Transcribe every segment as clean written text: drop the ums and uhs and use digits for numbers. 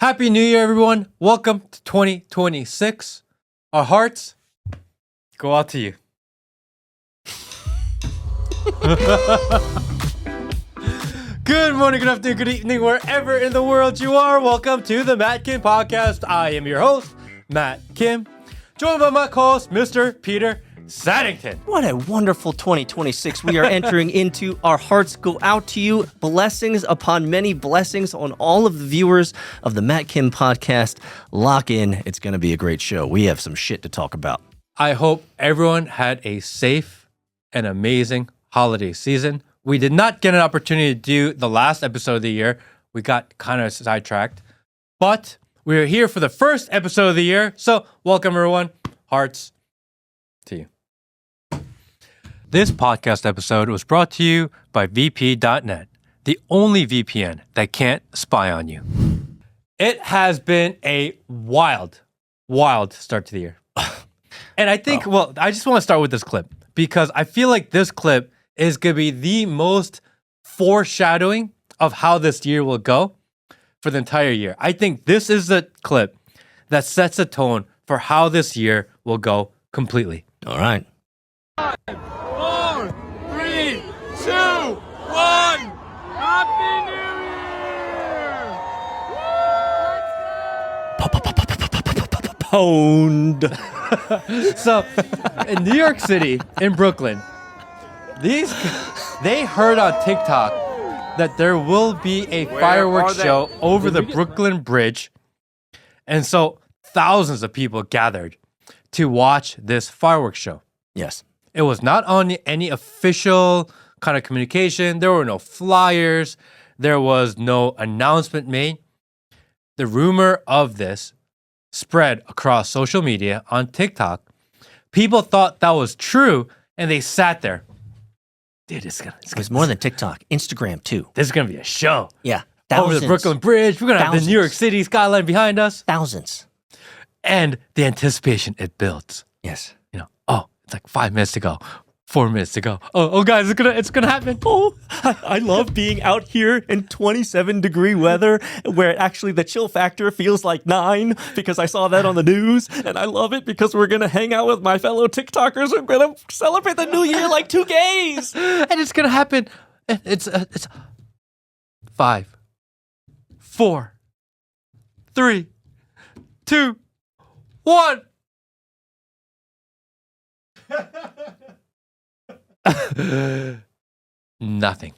Happy New Year, everyone. Welcome to 2026. Our hearts go out to you. Good morning, good afternoon, good evening, wherever in the world you are. Welcome to the Matt Kim Podcast. I am your host, Matt Kim, joined by my co-host, Mr. Peter Saddington. What a wonderful 2026 we are entering into. Our hearts go out to you. Blessings upon many blessings on all of the viewers of the Matt Kim Podcast. Lock in. It's going to be a great show. We have some shit to talk about. I hope everyone had a safe and amazing holiday season. We did not get an opportunity to do the last episode of the year. We got kind of sidetracked. But we're here for the first episode of the year. So welcome, everyone. Hearts to you. This podcast episode was brought to you by VP.net, the only VPN that can't spy on you. It has been a wild start to the year. And I think, I just want to start with this clip because I feel like this clip is going to be the most foreshadowing of how this year will go for the entire year. I think this is the clip that sets a tone for how this year will go completely. All right. 5, 4, 3, 2, 1. Happy New Year! Pwned. So, in New York City, in Brooklyn, they heard on TikTok that there will be a fireworks show over the Brooklyn Bridge. And so thousands of people gathered to watch this fireworks show. Yes. It was not on any official kind of communication. There were no flyers. There was no announcement made. The rumor of this spread across social media on TikTok. People thought that was true, and they sat there. Dude, it's more than TikTok. Instagram, too. This is going to be a show. Yeah. Over the Brooklyn Bridge. We're going to have the New York City skyline behind us. Thousands. And the anticipation, it builds. Yes. It's like 5 minutes to go. 4 minutes to go. Oh, guys, it's gonna happen. Oh, I love being out here in 27-degree weather where actually the chill factor feels like 9 because I saw that on the news, and I love it because we're gonna hang out with my fellow TikTokers. We're gonna celebrate the new year like two gays, and it's gonna happen. It's 5, 4, 3, 2, 1. Nothing.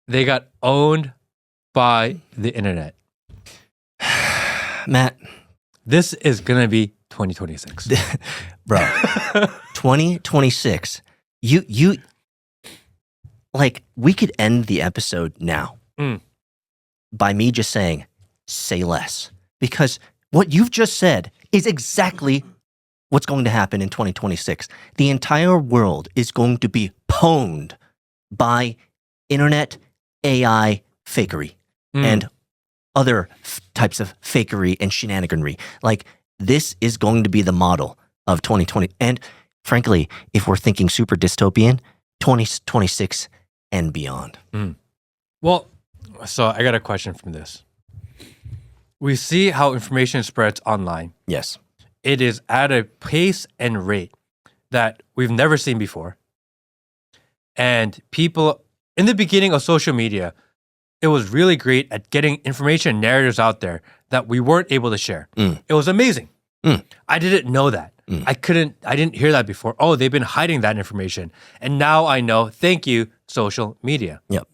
They got owned by the internet. Matt, this is gonna be 2026. Bro. 2026. You like, we could end the episode now by me just saying, say less. Because what you've just said is exactly what's going to happen in 2026. The entire world is going to be pwned by internet AI fakery and other types of fakery and shenaniganry. Like, this is going to be the model of 2020. And frankly, if we're thinking super dystopian, 2026 and beyond. Well, so I got a question from this. We see how information spreads online. Yes. It is at a pace and rate that we've never seen before. And people, in the beginning of social media, it was really great at getting information and narratives out there that we weren't able to share. It was amazing. I didn't know that. I didn't hear that before. Oh, they've been hiding that information. And now I know, thank you, social media. Yep.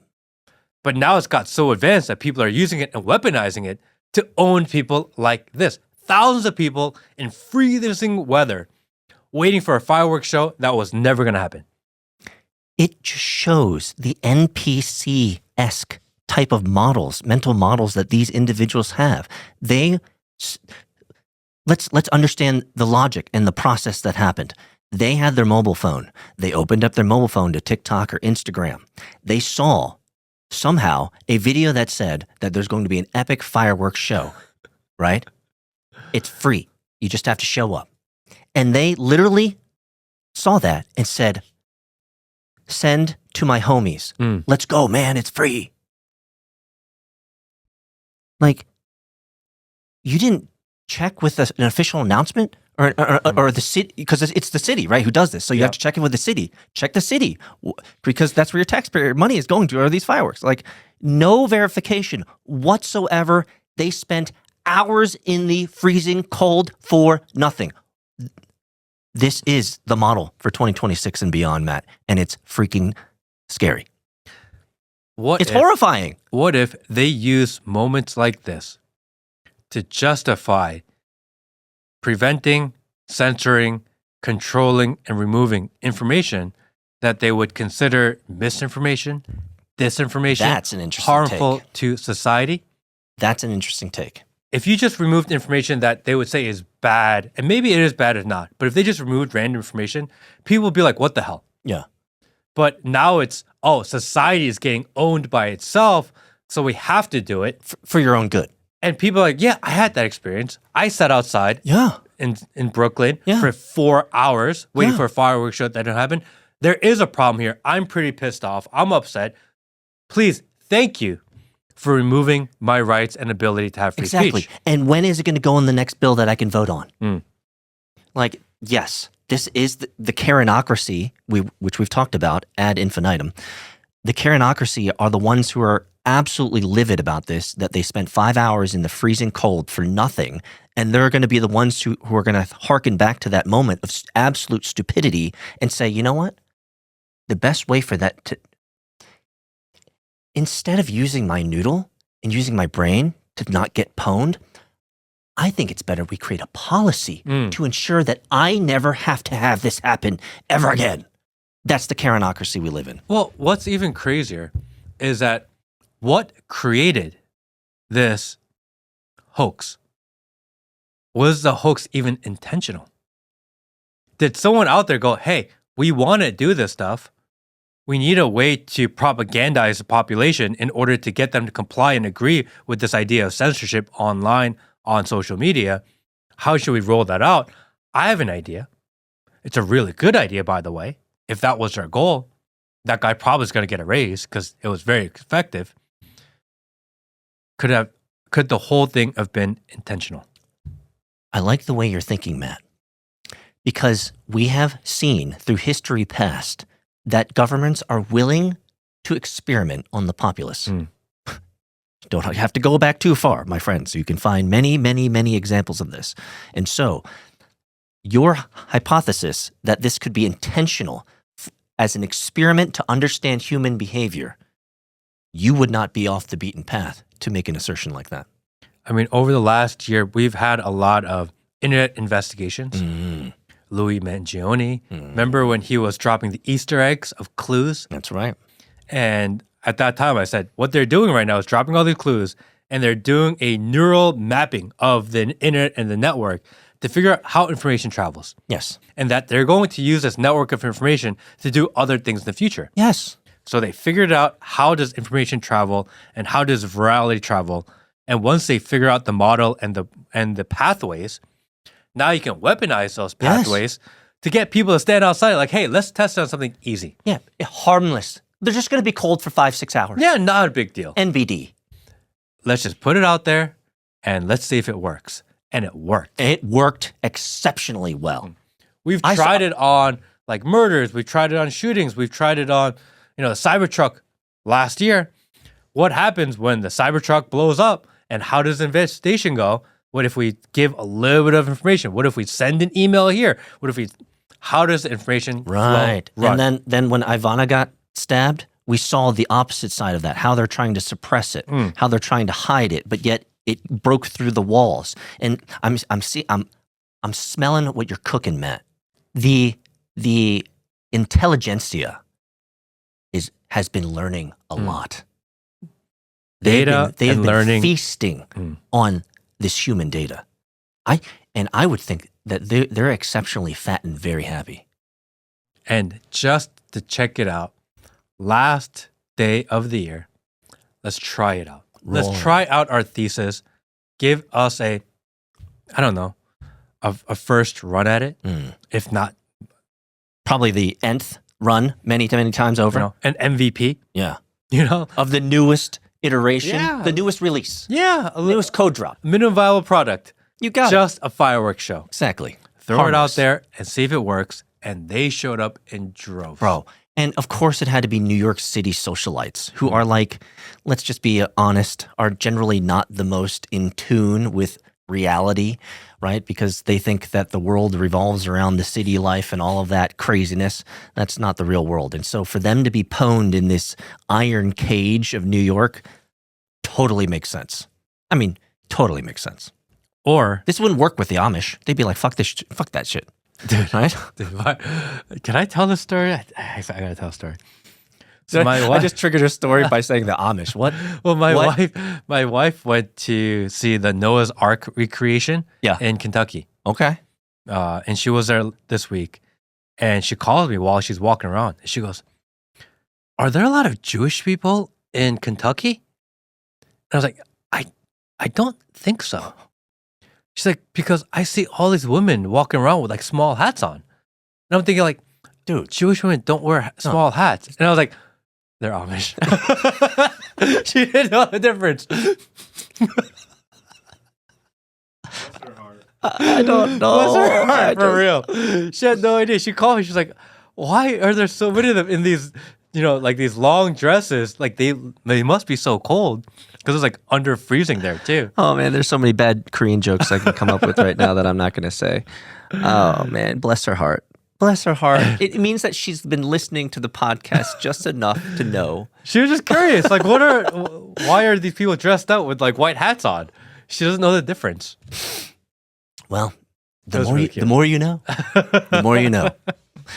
But now it's got so advanced that people are using it and weaponizing it to own people like this. Thousands of people in freezing weather waiting for a fireworks show that was never going to happen. It just shows the NPC-esque type of models, mental models that these individuals have. Let's understand the logic and the process that happened. They had their mobile phone. They opened up their mobile phone to TikTok or Instagram. They saw somehow a video that said that there's going to be an epic fireworks show, right? It's free. You just have to show up. And they literally saw that and said, send to my homies. Let's go, man. It's free. Like, you didn't check with an official announcement or the city, because it's the city, right, who does this. So you have to check in with the city. Check the city, because that's where your taxpayer money is going to, are these fireworks. Like, no verification whatsoever. They spent hours in the freezing cold for nothing. This is the model for 2026 and beyond, Matt, and it's freaking scary. It's horrifying. What if they use moments like this to justify preventing, censoring, controlling, and removing information that they would consider misinformation, disinformation, That's an interesting harmful take. to society? That's an interesting take. If you just removed information that they would say is bad, and maybe it is bad or not, but if they just removed random information, people would be like, what the hell? Yeah. But now it's, society is getting owned by itself, so we have to do it. For your own good. And people are like, yeah, I had that experience. I sat outside in Brooklyn for 4 hours waiting for a fireworks show that didn't happen. There is a problem here. I'm pretty pissed off. I'm upset. Please, thank you for removing my rights and ability to have free speech. And when is it going to go in the next bill that I can vote on? Like, yes, this is the Karenocracy, which we've talked about ad infinitum. The Karenocracy are the ones who are absolutely livid about this, that they spent 5 hours in the freezing cold for nothing, and they're going to be the ones who are going to hearken back to that moment of absolute stupidity and say, you know what? The best way for that to... Instead of using my noodle and using my brain to not get pwned, I think it's better we create a policy to ensure that I never have to have this happen ever again. That's the Karenocracy we live in. Well, what's even crazier is that what created this hoax? Was the hoax even intentional? Did someone out there go, hey, we want to do this stuff. We need a way to propagandize the population in order to get them to comply and agree with this idea of censorship online, on social media. How should we roll that out? I have an idea. It's a really good idea, by the way. If that was our goal, that guy probably is going to get a raise because it was very effective. Could the whole thing have been intentional? I like the way you're thinking, Matt, because we have seen through history past that governments are willing to experiment on the populace. Don't have to go back too far, my friends. You can find many, many, many examples of this. And so your hypothesis that this could be intentional as an experiment to understand human behavior, you would not be off the beaten path to make an assertion like that. I mean, over the last year, we've had a lot of internet investigations. Louis Mangione. Remember when he was dropping the Easter eggs of clues? That's right. And at that time, I said, what they're doing right now is dropping all these clues, and they're doing a neural mapping of the internet and the network to figure out how information travels. Yes. And that they're going to use this network of information to do other things in the future. Yes. So they figured out how does information travel and how does virality travel. And once they figure out the model and the pathways, now you can weaponize those pathways to get people to stand outside like, hey, let's test on something easy. Yeah, harmless. They're just going to be cold for 5-6 hours. Yeah, not a big deal. NBD. Let's just put it out there and let's see if it works. And it worked. It worked exceptionally well. We've tried it on like murders. We've tried it on shootings. We've tried it on, the Cybertruck last year. What happens when the Cybertruck blows up and how does the investigation go? What if we give a little bit of information? What if we send an email here? How does the information flow run? And then when Ivana got stabbed, we saw the opposite side of that, how they're trying to suppress it, how they're trying to hide it, but yet it broke through the walls. And I'm smelling what you're cooking, Matt. The intelligentsia has been learning a lot. They've been learning, feasting on this human data. I would think that they're exceptionally fat and very happy. And just to check it out, last day of the year, let's try it out. Let's try out our thesis. Give us a first run at it. If not, probably the nth run many times over. An MVP. Yeah. Of the newest iteration, Yeah. the newest release, Yeah, newest code drop. minimum viable product. You got it. Just a fireworks show. Exactly. Throw it out Harmless. there and see if it works. And they showed up in droves. Bro. And of course, it had to be New York City socialites who are like, let's just be honest, are generally not the most in tune with reality, right? Because they think that the world revolves around the city life and all of that craziness. That's not the real world. And so for them to be pwned in this iron cage of New York totally makes sense. I mean, totally makes sense. Or, This wouldn't work with the Amish. They'd be like, fuck this, fuck that shit. dude, Right? can I tell the story? I gotta tell a story. So my I wife, just triggered a story by saying the Amish. What? well, what? my wife went to see the Noah's Ark recreation Yeah. in Kentucky. Okay. And she was there this week. And she called me while she's walking around. And she goes, "Are there a lot of Jewish people in Kentucky?" And I was like, I don't think so. She's like, because I see all these women walking around with like small hats on. And I'm thinking like, Dude. Jewish women don't wear small hats. And I was like, they're Amish. She didn't know the difference. I don't know. Bless her heart, I for just- real. She had no idea. She called me. She's like, why are there so many of them in these, like these long dresses? Like they must be so cold. Because it's like under freezing there too. Oh man, there's so many bad Korean jokes I can come up with right now that I'm not going to say. Oh man, bless her heart. Bless her heart. It means that she's been listening to the podcast just enough to know. She was just curious. Like, why are these people dressed out with like white hats on? She doesn't know the difference. Well, That was really cute. the more you know. The more you know.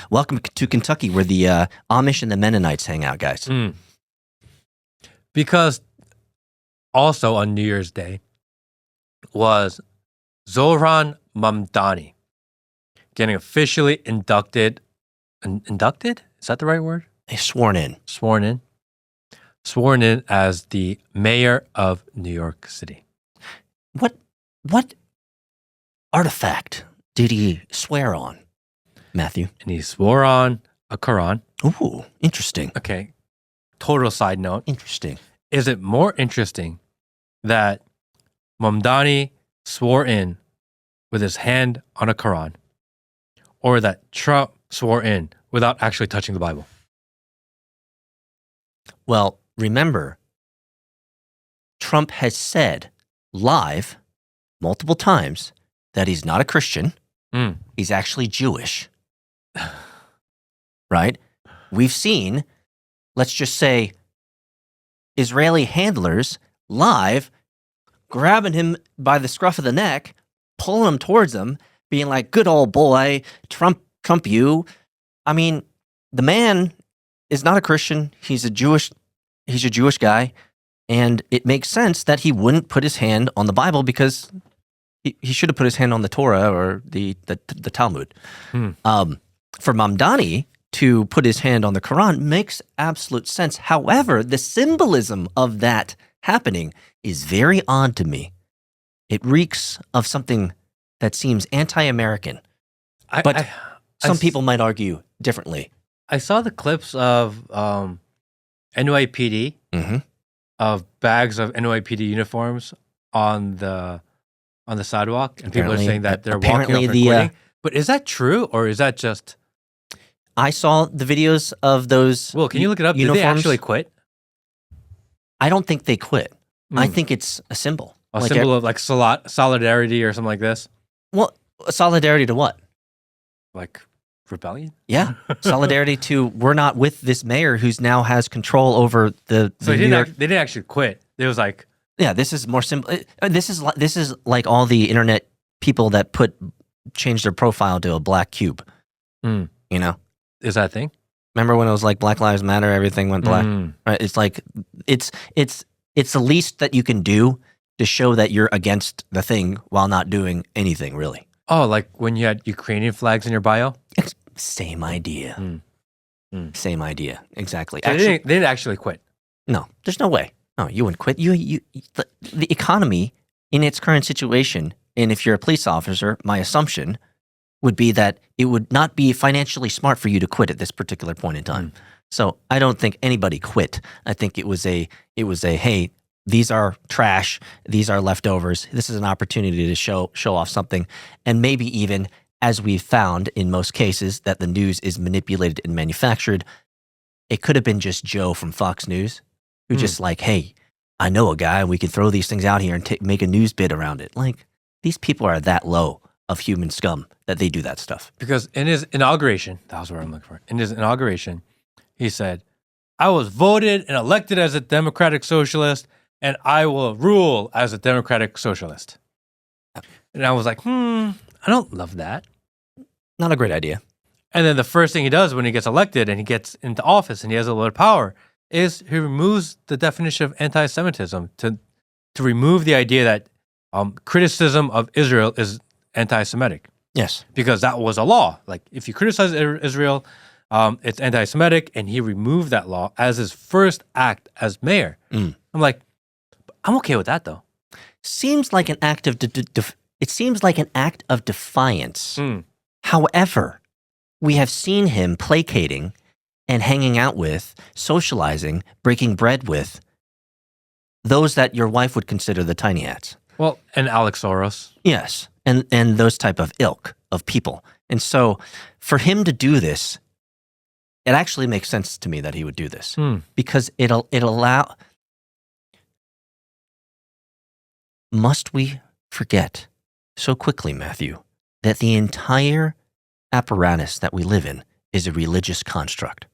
Welcome to Kentucky, where the Amish and the Mennonites hang out, guys. Because also on New Year's Day was Zohran Mamdani getting officially inducted. Inducted? Is that the right word? They sworn in. Sworn in as the mayor of New York City. What artifact did he swear on, Matthew? And he swore on a Quran. Ooh, interesting. Okay. Total side note. Interesting. Is it more interesting that Mamdani swore in with his hand on a Quran, or that Trump swore in without actually touching the Bible? Well, remember, Trump has said live multiple times that he's not a Christian. He's actually Jewish. Right? We've seen, let's just say, Israeli handlers live grabbing him by the scruff of the neck, pulling him towards them, being like, good old boy, Trump you. I mean, the man is not a Christian. He's a Jewish guy. And it makes sense that he wouldn't put his hand on the Bible, because he should have put his hand on the Torah or the Talmud. For Mamdani to put his hand on the Quran makes absolute sense. However, the symbolism of that happening is very odd to me. It reeks of something that seems anti-American. But some people might argue differently. I saw the clips of NYPD, of bags of NYPD uniforms on the sidewalk, and people are saying that they're walking up and recording. But is that true, or is that just... I saw the videos of those. Well, can you look it up? Uniforms. Did they actually quit? I don't think they quit. I think it's a symbol. A symbol of like solidarity or something like this? Well, solidarity to what? Like rebellion? Yeah, solidarity to, we're not with this mayor who's now has control over the So New York. they didn't actually quit. It was like... Yeah, this is more simple. This is like all the internet people that change their profile to a black cube. You know? Is that a thing? Remember when it was like Black Lives Matter, everything went black? Right? It's like it's the least that you can do to show that you're against the thing while not doing anything really. Oh, like when you had Ukrainian flags in your bio? Same idea. Same idea. Exactly. So they didn't actually quit. No, there's no way. No, you wouldn't quit. The economy in its current situation, and if you're a police officer, my assumption would be that it would not be financially smart for you to quit at this particular point in time. So I don't think anybody quit. I think it was a hey, these are trash, these are leftovers. This is an opportunity to show off something, and maybe even, as we've found in most cases, that the news is manipulated and manufactured. It could have been just Joe from Fox News, who just like, hey, I know a guy, and we can throw these things out here and make a news bit around it. Like, these people are that low of human scum that they do that stuff. Because in his inauguration, that was what I'm looking for. In his inauguration, he said, I was voted and elected as a democratic socialist, and I will rule as a democratic socialist. And I was like, I don't love that. Not a great idea. And then the first thing he does when he gets elected and he gets into office and he has a lot of power is he removes the definition of anti-Semitism to remove the idea that criticism of Israel is anti-Semitic. Yes. Because that was a law. Like, if you criticize Israel, it's anti-Semitic, and he removed that law as his first act as mayor. I'm like, I'm okay with that, though. Seems like an act of it seems like an act of defiance. However, we have seen him placating and hanging out with, socializing, breaking bread with those that your wife would consider the tiny hats. Well, and Alex Soros. Yes, and those type of ilk of people. And so for him to do this, it actually makes sense to me that he would do this because it'll allow. Must we forget so quickly, Matthew, that the entire apparatus that we live in is a religious construct?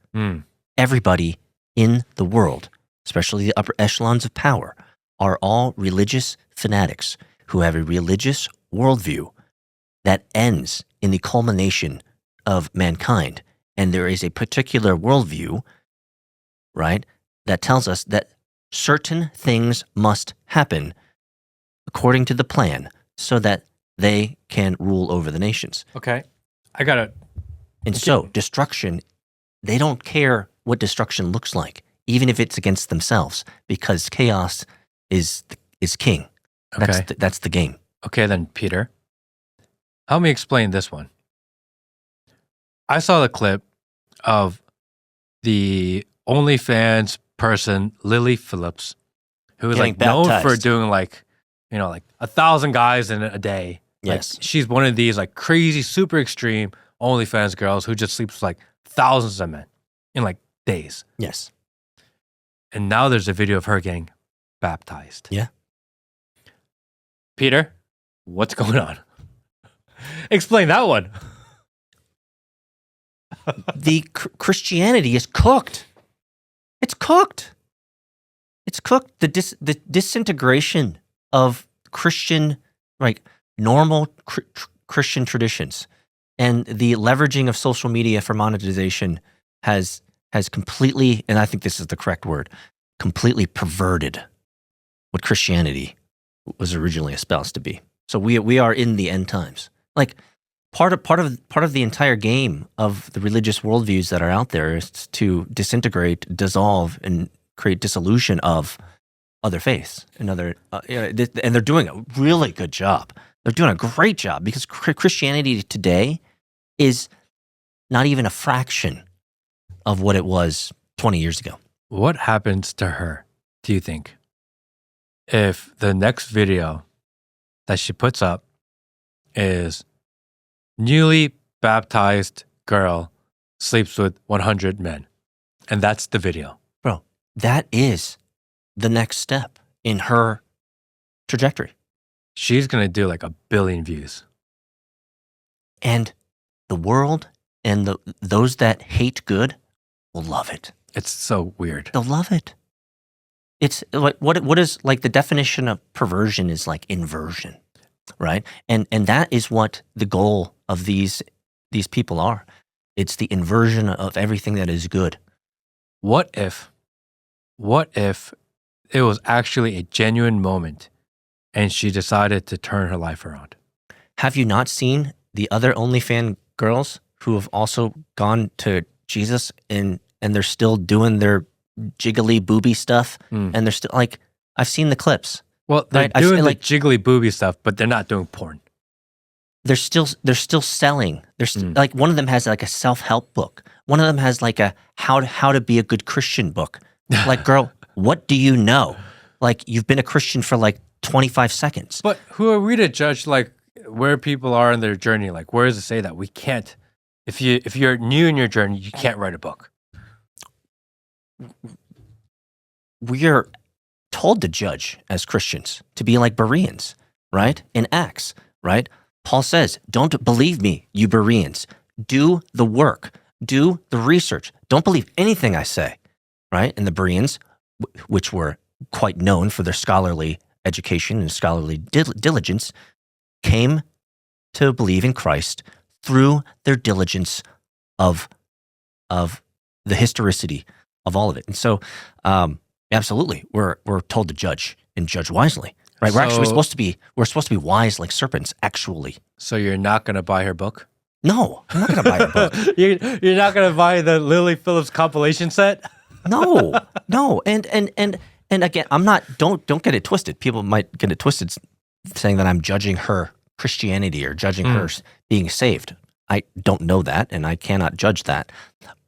Everybody in the world, especially the upper echelons of power, are all religious fanatics who have a religious worldview that ends in the culmination of mankind. And there is a particular worldview, right, that tells us that certain things must happen according to the plan so that they can rule over the nations. Okay. I got it. And so destruction, they don't care what destruction looks like, even if it's against themselves, because chaos is king. Okay. That's the game. Okay, then, Peter. Help me explain this one. I saw the clip of the OnlyFans person, Lily Phillips, who is like known for doing like 1,000 guys in a day. Yes. Like, she's one of these like crazy, super extreme OnlyFans girls who just sleeps with like thousands of men in like days. Yes. And now there's a video of her getting baptized. Yeah. Peter, what's going on? Explain that one. The Christianity is cooked. It's cooked. It's cooked. The disintegration of Christian, like normal Christian traditions, and the leveraging of social media for monetization has completely, and I think this is the correct word, completely perverted what Christianity was originally espoused to be. So we are in the end times. Like part of the entire game of the religious worldviews that are out there is to disintegrate, dissolve, and create dissolution of other faiths and and they're doing a really good job. They're doing a great job because Christianity today is not even a fraction of what it was 20 years ago. What happens to her, do you think, if the next video that she puts up is newly baptized girl sleeps with 100 men, and that's the video? Bro, that is the next step in her trajectory. She's going to do like 1 billion views. And the world and those that hate good will love it. It's so weird. They'll love it. It's like what is like the definition of perversion is like inversion, right? And that is what the goal of these people are. It's the inversion of everything that is good. What if it was actually a genuine moment and she decided to turn her life around? Have you not seen the other OnlyFans girls who have also gone to Jesus and they're still doing their jiggly booby stuff, and they're still like, I've seen the clips. Well, they're doing the jiggly booby stuff, but they're not doing porn. they're still selling. Like one of them has like a self-help book. One of them has like a how to be a good Christian book. Like, girl, what do you know? Like, you've been a Christian for like 25 seconds. But who are we to judge like where people are in their journey? Like, where does it say that we can't? If you're new in your journey, you can't write a book. We are told to judge as Christians, to be like Bereans, right? In Acts, right? Paul says, "Don't believe me, you Bereans. Do the work. Do the research. Don't believe anything I say," right? And the Bereans, which were quite known for their scholarly education and scholarly diligence, came to believe in Christ through their diligence of the historicity of all of it. And so, absolutely, we're told to judge and judge wisely, right? We're supposed to be wise like serpents. Actually, So you're not going to buy her book? no, I'm not going to buy a book. You're not going to buy the Lily Phillips compilation set? No, and again, I'm not. Don't get it twisted. People might get it twisted, saying that I'm judging her Christianity or judging her being saved. I don't know that, and I cannot judge that.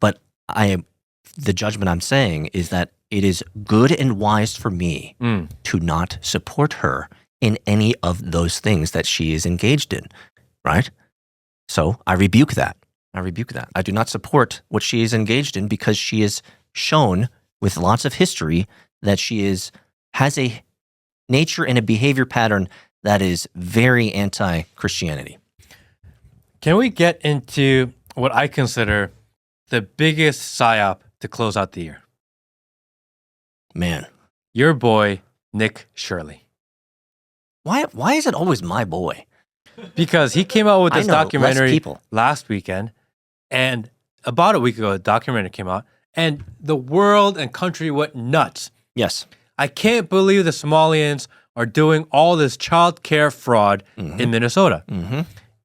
But the judgment I'm saying is that it is good and wise for me to not support her in any of those things that she is engaged in, right? So I rebuke that. I do not support what she is engaged in because she is shown with lots of history that she has a nature and a behavior pattern that is very anti-Christianity. Can we get into what I consider the biggest psyop to close out the year? Man, Your boy, Nick Shirley. why is it always my boy? Because he came out with I this know less documentary people. last weekend, and about a week ago, the documentary came out, and the world and country went nuts. Yes. I can't believe the Somalians are doing all this child care fraud in Minnesota. Mm-hmm.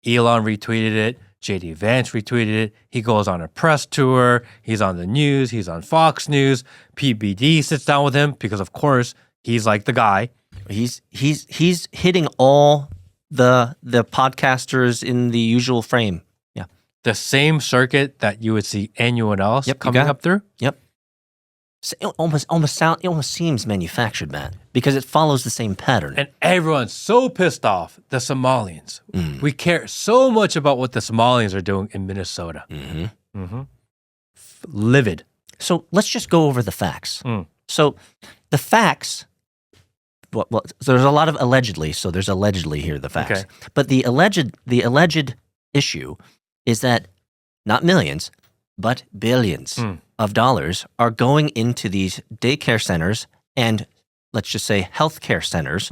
Elon retweeted it. JD Vance retweeted it. He goes on a press tour. He's on the news. He's on Fox News. PBD sits down with him because, of course, he's like the guy. He's hitting all the podcasters in the usual frame. Yeah. The same circuit that you would see anyone else Yep, you coming got up through. Yep. So it almost seems manufactured, man, because it follows the same pattern. And everyone's so pissed off, the Somalians. We care so much about what the Somalians are doing in Minnesota. Livid. So let's just go over the facts. So the facts, well, so there's a lot of allegedly. So there's allegedly here the facts. Okay. But the alleged issue is that not millions, but billions of dollars are going into these daycare centers and let's just say healthcare centers,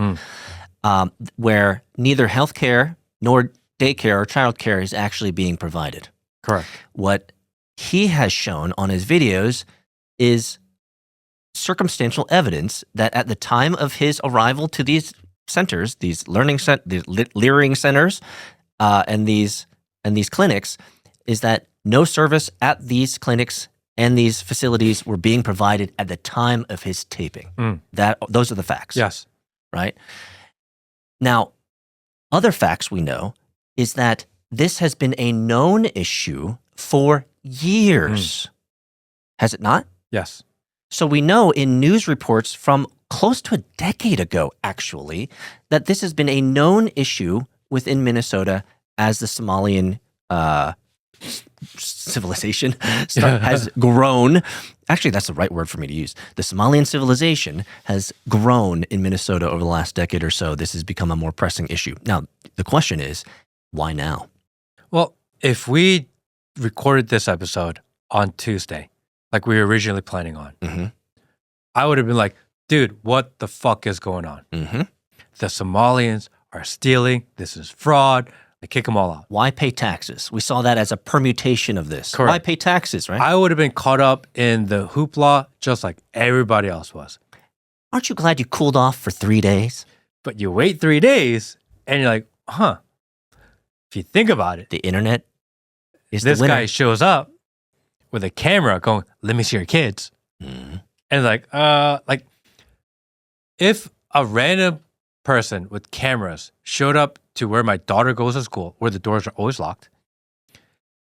where neither healthcare nor daycare or childcare is actually being provided. Correct. What he has shown on his videos is circumstantial evidence that at the time of his arrival to these centers, these learning centers, and these clinics, is that no service at these clinics and these facilities were being provided at the time of his taping. Those are the facts. Yes. Right? Now, other facts we know is that this has been a known issue for years. Has it not? Yes. So we know in news reports from close to a decade ago, actually, that this has been a known issue within Minnesota as the Somalian civilization has grown. Actually, that's the right word for me to use. The Somalian civilization has grown in Minnesota over the last decade or so. This has become a more pressing issue. Now, the question is, why now? Well, if we recorded this episode on Tuesday, like we were originally planning on, I would have been like, dude, what the fuck is going on? The Somalians are stealing. This is fraud. They kick them all out. Why pay taxes? We saw that as a permutation of this. Correct. Why pay taxes, right? I would have been caught up in the hoopla just like everybody else was. Aren't you glad you cooled off for 3 days? But you wait 3 days and you're like, huh. If you think about it, The internet is this the winner. guy shows up with a camera going, let me see your kids. And like if a random person with cameras showed up to where my daughter goes to school, where the doors are always locked,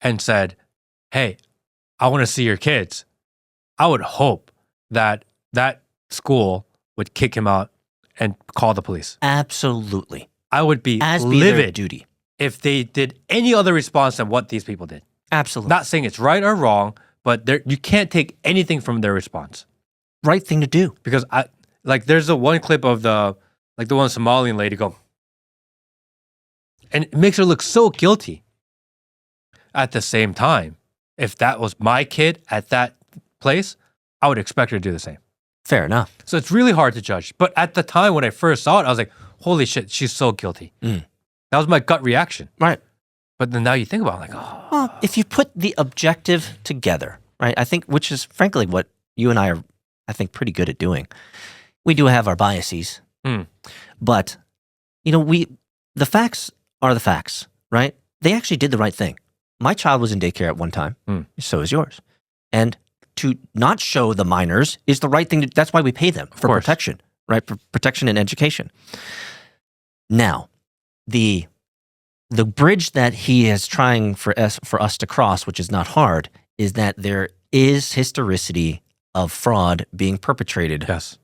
and said, "Hey, I want to see your kids," I would hope that that school would kick him out and call the police. Absolutely. I would be As be their livid duty. if they did any other response than what these people did. Absolutely. Not saying it's right or wrong, but you can't take anything from their response. Right thing to do. Because there's the one clip of the one Somalian lady go, and it makes her look so guilty. At the same time, if that was my kid at that place, I would expect her to do the same. Fair enough. So it's really hard to judge. But at the time when I first saw it, I was like, holy shit, she's so guilty. That was my gut reaction. Right. But then now you think about it, like, oh. Well, if you put the objective together, right, I think, which is frankly what you and I are, I think, pretty good at doing. We do have our biases, but, the facts are the facts, right? They actually did the right thing. My child was in daycare at one time, so is yours. And to not show the minors is the right thing. That's why we pay them for protection, right? For protection and education. Now, the bridge that he is trying for us to cross, which is not hard, is that there is historicity of fraud being perpetrated. Yes.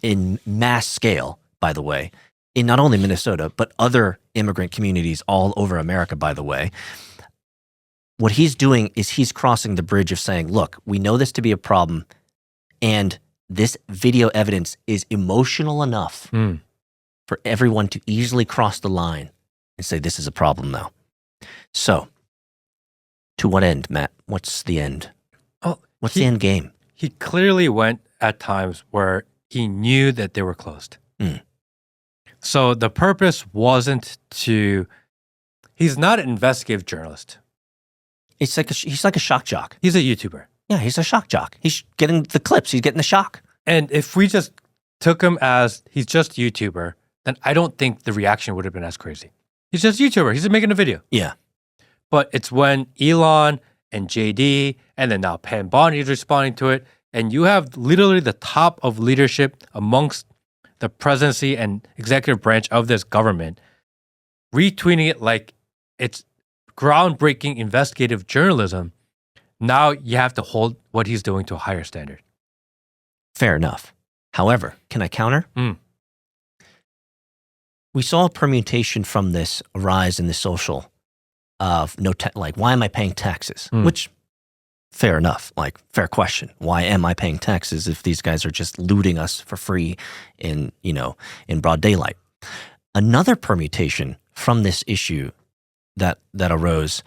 In mass scale, by the way, in not only Minnesota, but other immigrant communities all over America, by the way. What he's doing is he's crossing the bridge of saying, look, we know this to be a problem, and this video evidence is emotional enough for everyone to easily cross the line and say, this is a problem now. So, to what end, Matt? What's the end? What's the end game? He clearly went at times where he knew that they were closed. So the purpose wasn't to... He's not an investigative journalist. He's like a shock jock. He's a YouTuber. Yeah, he's a shock jock. He's getting the clips. He's getting the shock. And if we just took him as he's just YouTuber, then I don't think the reaction would have been as crazy. He's just YouTuber. He's just making a video. Yeah. But it's when Elon and JD and then now Pam Bondi is responding to it, and you have literally the top of leadership amongst the presidency and executive branch of this government retweeting it like it's groundbreaking investigative journalism. Now you have to hold what he's doing to a higher standard. Fair enough. However, can I counter? We saw a permutation from this arise in the social of why am I paying taxes? Which, fair enough, fair question. Why am I paying taxes if these guys are just looting us for free in broad daylight? Another permutation from this issue that arose,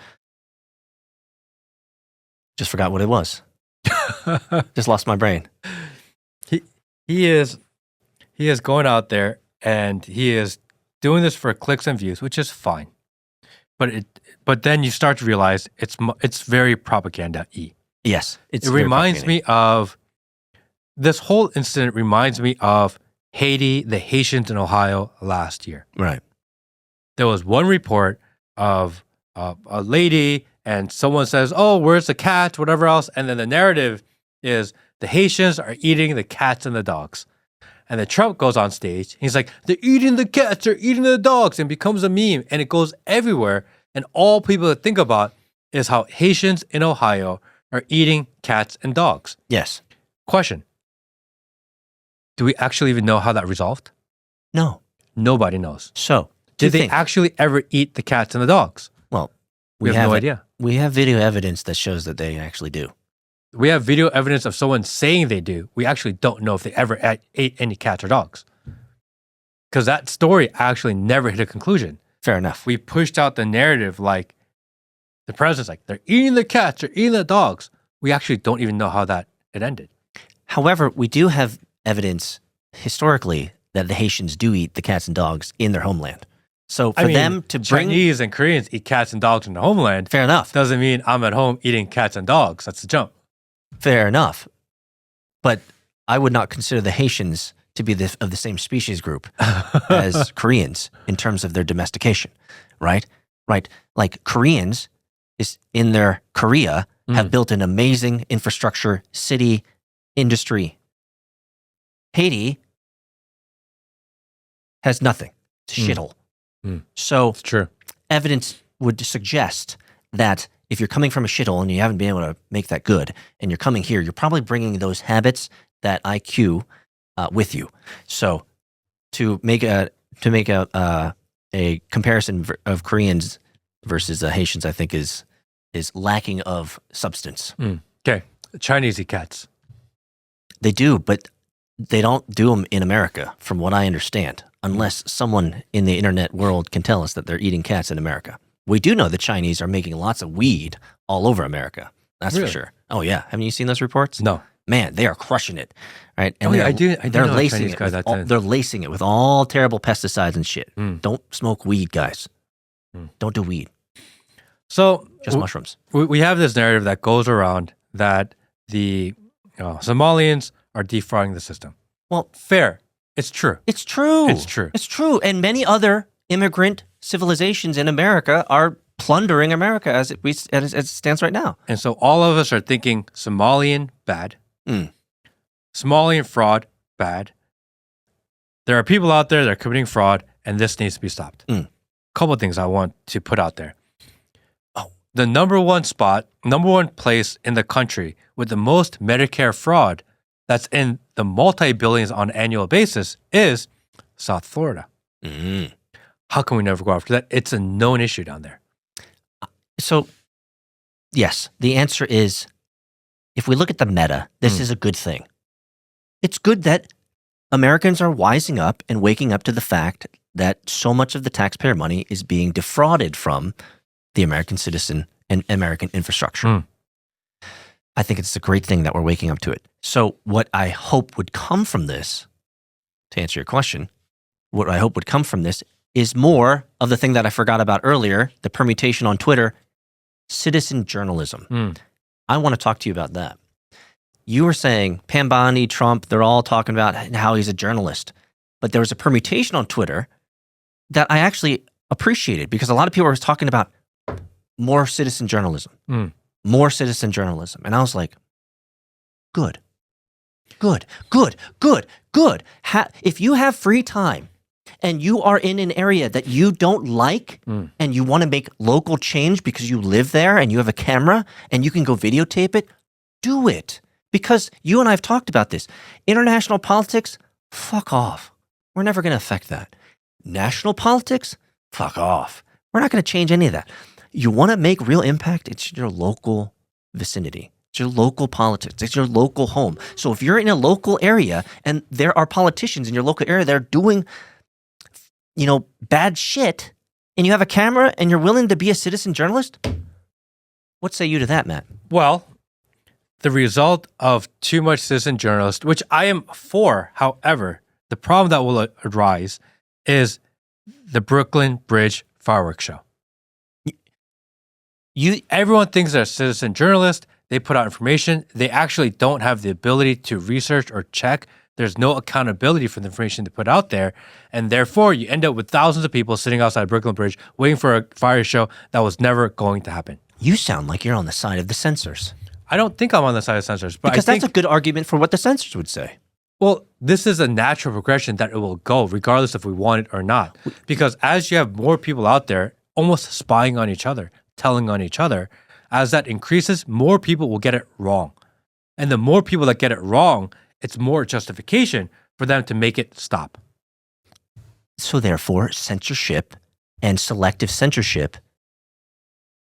just forgot what it was. Just lost my brain. He is going out there and he is doing this for clicks and views, which is fine. But then you start to realize it's very propaganda-y. Yes, it reminds me of this whole incident. Reminds me of Haiti, the Haitians in Ohio last year. Right. There was one report of a lady, and someone says, "Oh, where's the cat?" Whatever else, and then the narrative is the Haitians are eating the cats and the dogs. And then Trump goes on stage. He's like, "They're eating the cats, they're eating the dogs," and becomes a meme, and it goes everywhere. And all people think about is how Haitians in Ohio are eating cats and dogs. Yes. Question: do we actually even know how that resolved? No. Nobody knows. So, did they actually ever eat the cats and the dogs? Well, we have no idea. We have video evidence that shows that they actually do. We have video evidence of someone saying they do. We actually don't know if they ever ate any cats or dogs. Because that story actually never hit a conclusion. Fair enough. We pushed out the narrative like the president's like, they're eating the cats, they're eating the dogs. We actually don't even know how it ended. However, we do have evidence historically that the Haitians do eat the cats and dogs in their homeland. So for them to bring... Chinese and Koreans eat cats and dogs in their homeland. Fair enough. Doesn't mean I'm at home eating cats and dogs. That's the jump. Fair enough. But I would not consider the Haitians to be of the same species group as Koreans in terms of their domestication, right? Right. Like Koreans is in their Korea have built an amazing infrastructure, city, industry. Haiti has nothing. It's a shithole. So It's true. evidence would suggest that if you're coming from a shithole and you haven't been able to make that good, and you're coming here, you're probably bringing those habits, that IQ, with you. So to make a comparison of Koreans versus Haitians, I think is lacking of substance. Okay. Chinese eat cats. They do, but they don't do them in America, from what I understand, unless someone in the internet world can tell us that they're eating cats in America. We do know the Chinese are making lots of weed all over America. That's Really? for sure. Oh yeah, haven't you seen those reports? No. Man, they are crushing it, right? And Oh, yeah, I do They're know lacing Chinese it. guys With that all, tend. they're lacing it with all terrible pesticides and shit. Don't smoke weed, guys. Don't do weed. So Just mushrooms. we have this narrative that goes around that the Somalians are defrauding the system. Well, Fair. It's true. it's true. It's true. It's true. And many other immigrant civilizations in America are plundering America as it stands right now. And so all of us are thinking Somalian bad, Somalian fraud bad. There are people out there that are committing fraud, and this needs to be stopped. Couple of things I want to put out there. The number one place in the country with the most Medicare fraud that's in the multi-billions on an annual basis is South Florida. How can we never go after that? It's a known issue down there. So, yes, the answer is, if we look at the meta, this is a good thing. It's good that Americans are wising up and waking up to the fact that so much of the taxpayer money is being defrauded from the American citizen and American infrastructure. I think it's a great thing that we're waking up to it. So what I hope would come from this, to answer your question, what I hope would come from this is more of the thing that I forgot about earlier, the permutation on Twitter, citizen journalism. I want to talk to you about that. You were saying Pambani, Trump, they're all talking about how he's a journalist. But there was a permutation on Twitter that I actually appreciated, because a lot of people were talking about more citizen journalism. More citizen journalism. And I was like, good. If you have free time and you are in an area that you don't like and you want to make local change because you live there and you have a camera and you can go videotape it, do it. Because you and I have talked about this. International politics, fuck off. We're never going to affect that. National politics, fuck off. We're not going to change any of that. You want to make real impact, it's your local vicinity. It's your local politics. It's your local home. So if you're in a local area and there are politicians in your local area that are doing, bad shit, and you have a camera and you're willing to be a citizen journalist, what say you to that, Matt? Well, the result of too much citizen journalist, which I am for, however, the problem that will arise is the Brooklyn Bridge fireworks show. Everyone thinks they're a citizen journalist. They put out information. They actually don't have the ability to research or check. There's no accountability for the information they put out there. And therefore, you end up with thousands of people sitting outside Brooklyn Bridge waiting for a fire show that was never going to happen. You sound like you're on the side of the censors. I don't think I'm on the side of censors. But Because that's a good argument for what the censors would say. Well, this is a natural progression that it will go regardless if we want it or not. Because as you have more people out there almost spying on each other, telling on each other, as that increases, more people will get it wrong. And the more people that get it wrong, it's more justification for them to make it stop. So therefore, censorship and selective censorship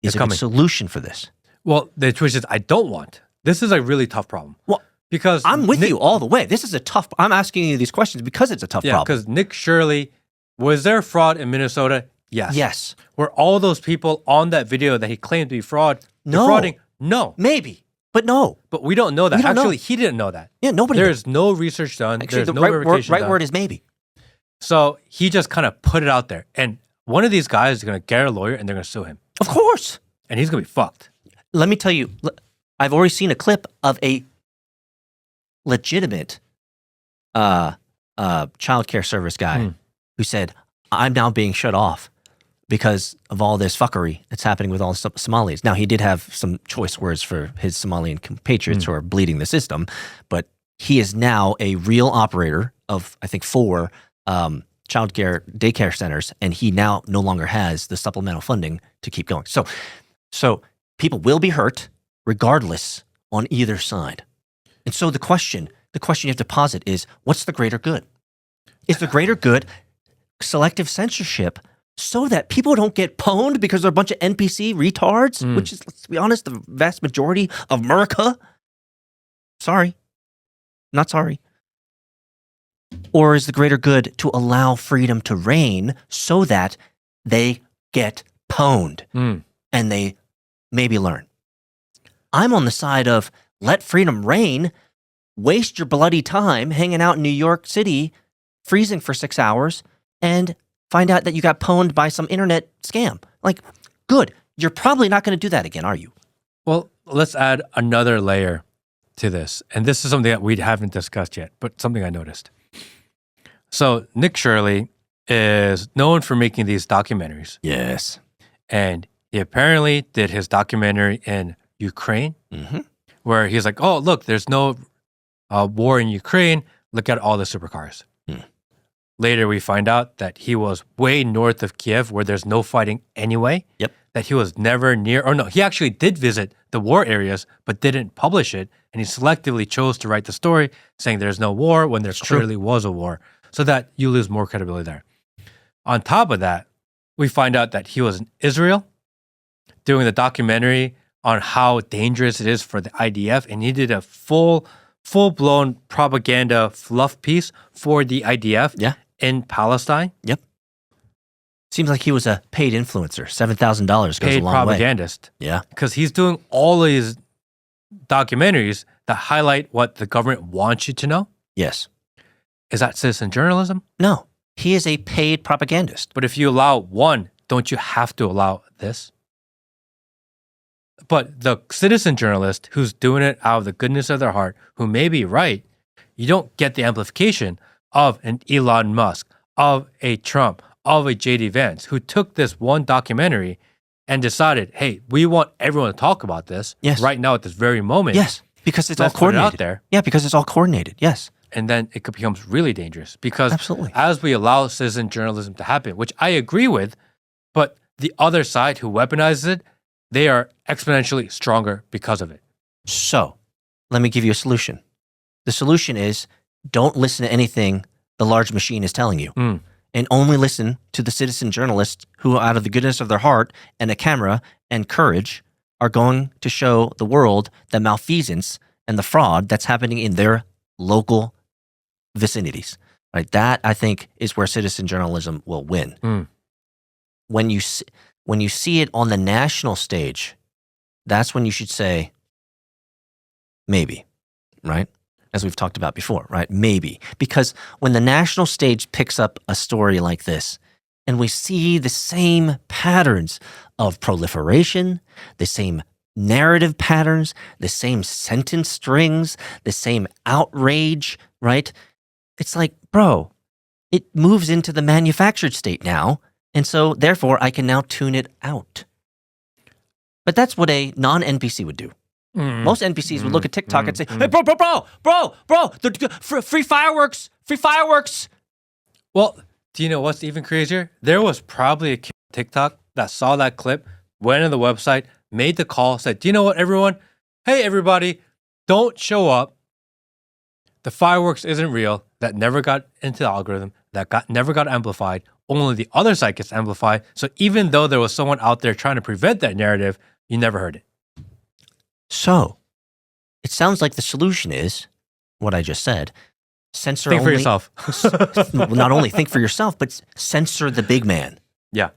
is a good solution for this. Well, the twist is I don't want. This is a really tough problem. Well, because I'm with you all the way. This is a tough, I'm asking you these questions because it's a tough problem. Because Nick Shirley, was there fraud in Minnesota? Yes. Yes. Were all those people on that video that he claimed to be defrauding? No. Maybe, but no. But we don't know that. We don't Actually, know. he didn't know that. Yeah, nobody There's no research done. Actually, There's the no verification right done. word is maybe. So he just kind of put it out there. And one of these guys is going to get a lawyer and they're going to sue him. Of course. And he's going to be fucked. Let me tell you, I've already seen a clip of a legitimate child care service guy who said, I'm now being shut off because of all this fuckery that's happening with all the Somalis. Now, he did have some choice words for his Somalian compatriots who are bleeding the system, but he is now a real operator of, I think, 4 child care daycare centers, and he now no longer has the supplemental funding to keep going. So people will be hurt regardless on either side. And so the question you have to posit is, what's the greater good? Is the greater good selective censorship so that people don't get pwned because they're a bunch of NPC retards, which is, let's be honest, the vast majority of America? Sorry. Not sorry. Or is the greater good to allow freedom to reign so that they get pwned and they maybe learn? I'm on the side of let freedom reign, waste your bloody time hanging out in New York City, freezing for 6 hours, and find out that you got pwned by some internet scam. Like, good. You're probably not going to do that again, are you? Well, let's add another layer to this. And this is something that we haven't discussed yet, but something I noticed. So Nick Shirley is known for making these documentaries. Yes. And he apparently did his documentary in Ukraine, where he's like, oh, look, there's no war in Ukraine. Look at all the supercars. Later, we find out that he was way north of Kiev, where there's no fighting anyway. Yep. That he was never near, or no, he actually did visit the war areas, but didn't publish it. And he selectively chose to write the story saying there's no war when there clearly was a war, so that you lose more credibility there. On top of that, we find out that he was in Israel doing the documentary on how dangerous it is for the IDF, and he did a full-blown propaganda fluff piece for the IDF in Palestine. Yep. Seems like he was a paid influencer. $7,000 goes a Paid long propagandist. way. Yeah. Because he's doing all these documentaries that highlight what the government wants you to know. Yes. Is that citizen journalism? No. He is a paid propagandist. But if you allow one, don't you have to allow this? But the citizen journalist who's doing it out of the goodness of their heart, who may be right, you don't get the amplification of an Elon Musk, of a Trump, of a JD Vance, who took this one documentary and decided, hey, we want everyone to talk about this right now at this very moment. Yes, because it's all Let's put it coordinated. out there. Yeah, because it's all coordinated. Yes. And then it becomes really dangerous because Absolutely. as we allow citizen journalism to happen, which I agree with, but the other side who weaponizes it, they are exponentially stronger because of it. So, let me give you a solution. The solution is don't listen to anything the large machine is telling you, and only listen to the citizen journalists who, out of the goodness of their heart and a camera and courage, are going to show the world the malfeasance and the fraud that's happening in their local vicinities. Right? That, I think, is where citizen journalism will win. When you see it on the national stage, that's when you should say, maybe, right? As we've talked about before, right? Maybe. Because when the national stage picks up a story like this, and we see the same patterns of proliferation, the same narrative patterns, the same sentence strings, the same outrage, right? It's like, bro, it moves into the manufactured state now, and so therefore I can now tune it out. But that's what a non-NPC would do. Most NPCs would look at TikTok and say, hey, bro, free fireworks, free fireworks. Well, do you know what's even crazier? There was probably a kid on TikTok that saw that clip, went on the website, made the call, said, do you know what, everyone? Hey, everybody, don't show up. The fireworks isn't real. That never got into the algorithm. That never got amplified. Only the other side gets amplified. So even though there was someone out there trying to prevent that narrative, you never heard it. So, it sounds like the solution is what I just said. Censor Think only, for yourself. Not only think for yourself, but censor the big man. Yeah.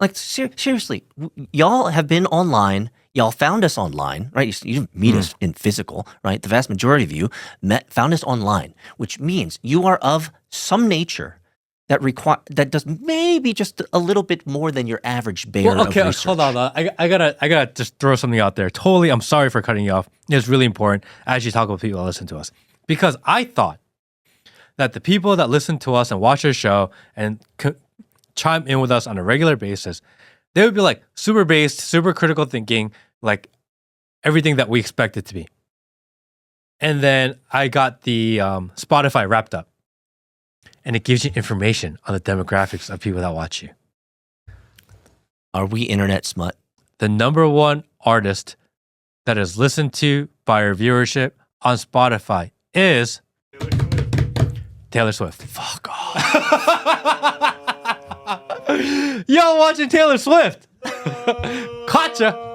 Like, seriously, y'all have been online. Y'all found us online, right? You didn't meet us in physical, right? The vast majority of you found us online, which means you are of some nature that does maybe just a little bit more than your average bear of research. Hold on. I gotta just throw something out there. Totally, I'm sorry for cutting you off. It's really important as you talk about people that listen to us. Because I thought that the people that listen to us and watch our show and chime in with us on a regular basis, they would be like super based, super critical thinking, like everything that we expect it to be. And then I got the Spotify wrapped up. and it gives you information on the demographics of people that watch you. Are we internet smut? The number one artist that is listened to by our viewership on Spotify is Taylor Swift. Fuck off. Y'all watching Taylor Swift? Gotcha.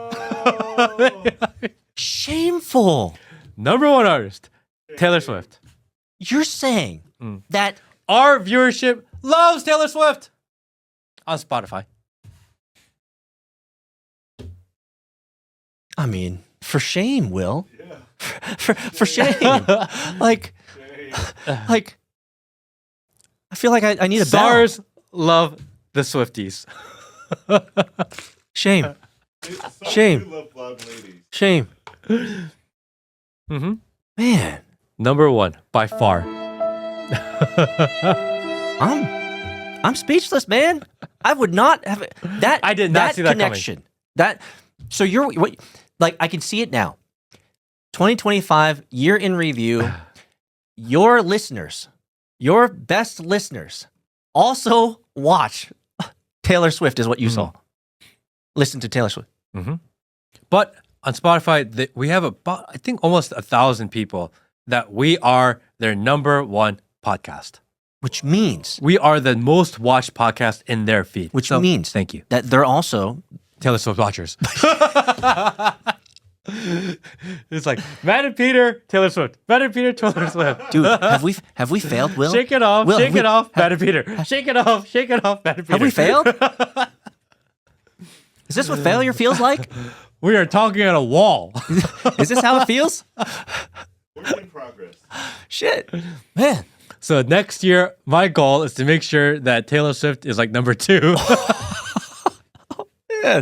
Shameful. Number one artist, Taylor Swift. You're saying that Our viewership loves Taylor Swift on Spotify. I mean, for shame, Will. For shame. like, I feel like I need a bell. SARS love the Swifties. Shame. Shame. Love blonde ladies. Shame. Mm-hmm. Man, Number one by far. I'm speechless, man. I would not have that. I did not see that coming. connection. That so you're what, like I can see it now. 2025 year in review. Your listeners, your best listeners, also watch Taylor Swift. Is what you saw. Listen to Taylor Swift. Mm-hmm. But on Spotify, we have about, I think, almost 1,000 people that we are their number one podcast. Which means We are the most watched podcast in their feed. Which So, means- thank you, that they're also Taylor Swift watchers. It's like Matt and Peter, Taylor Swift. Matt and Peter, Taylor Swift. dude. Have we failed, Will? Shake it off, Will, shake have we- it off, Matt and Peter. Shake it off, Matt and Peter. Have we failed? Is this what failure feels like? We are talking at a wall. Is this how it feels? Work in progress. Shit, man. So next year, my goal is to make sure that Taylor Swift is like number 2. Yeah.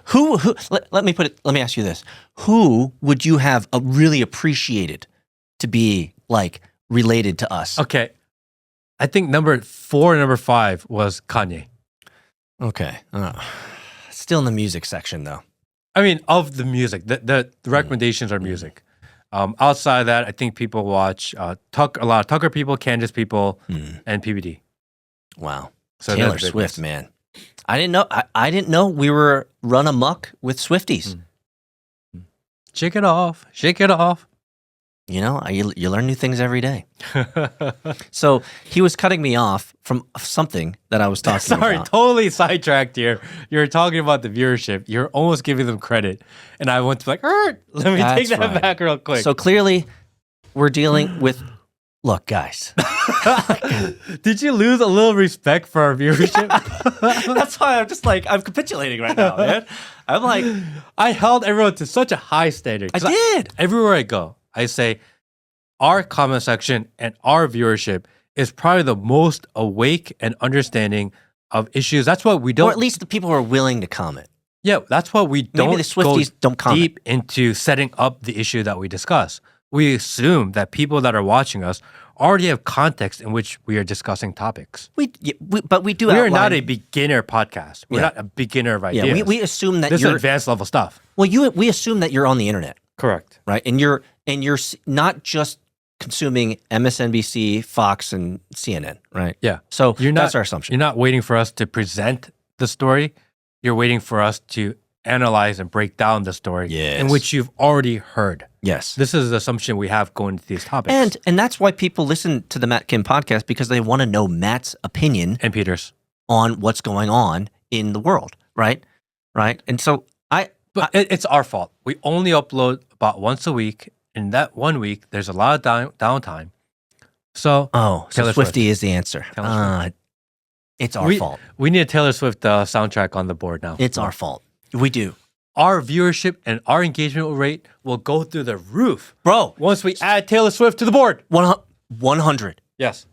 Who let me put it, let me ask you this. Who would you have really appreciated to be like related to us? Okay. I think number 4 and number 5 was Kanye. Okay. Still in the music section though. I mean, of the music, the recommendations are music. Outside of that, I think people watch a lot of Tucker people, Candace people, and PBD. Wow. So they're Taylor the big Swift, ones. man. I didn't know. I didn't know we were run amok with Swifties. Shake it off. Shake it off. You know, you learn new things every day. So he was cutting me off from something that I was talking Sorry, about. totally sidetracked here. You're talking about the viewership. You're almost giving them credit. And I went to like, let me take That's that right. back real quick. So clearly, we're dealing with. Look, guys. Did you lose a little respect for our viewership? That's why I'm just like I'm capitulating right now, man. I'm like, I held everyone to such a high standard. I 'Cause did. Everywhere I go, I say our comment section and our viewership is probably the most awake and understanding of issues. That's what we don't. Or at least the people who are willing to comment. Yeah, that's what we don't. Maybe the Swifties don't comment. deep into setting up the issue that we discuss. We assume that people that are watching us already have context in which we are discussing topics. But we do. We are outline- not a beginner podcast. We're Yeah. not a beginner of Yeah, ideas. we assume that this is you're. advanced level stuff. Well, we assume that you're on the internet, Correct. right? And you're not just consuming MSNBC, Fox, and CNN, right? Yeah. So You're not, that's our assumption. You're not waiting for us to present the story. You're waiting for us to analyze and break down the story in Yes. which you've already heard. Yes. This is the assumption we have going into these topics. And that's why people listen to the Matt Kim podcast, because they want to know Matt's opinion And Peter's. on what's going on in the world, right? Right. And so But it's our fault. We only upload about once a week. In that 1 week, there's a lot of downtime. So so Taylor Swiftie is the answer. Taylor It's our fault. we need a Taylor Swift soundtrack on the board now. It's our fault. We do. Our viewership and our engagement rate will go through the roof Bro, once we add Taylor Swift to the board. 100. Yes.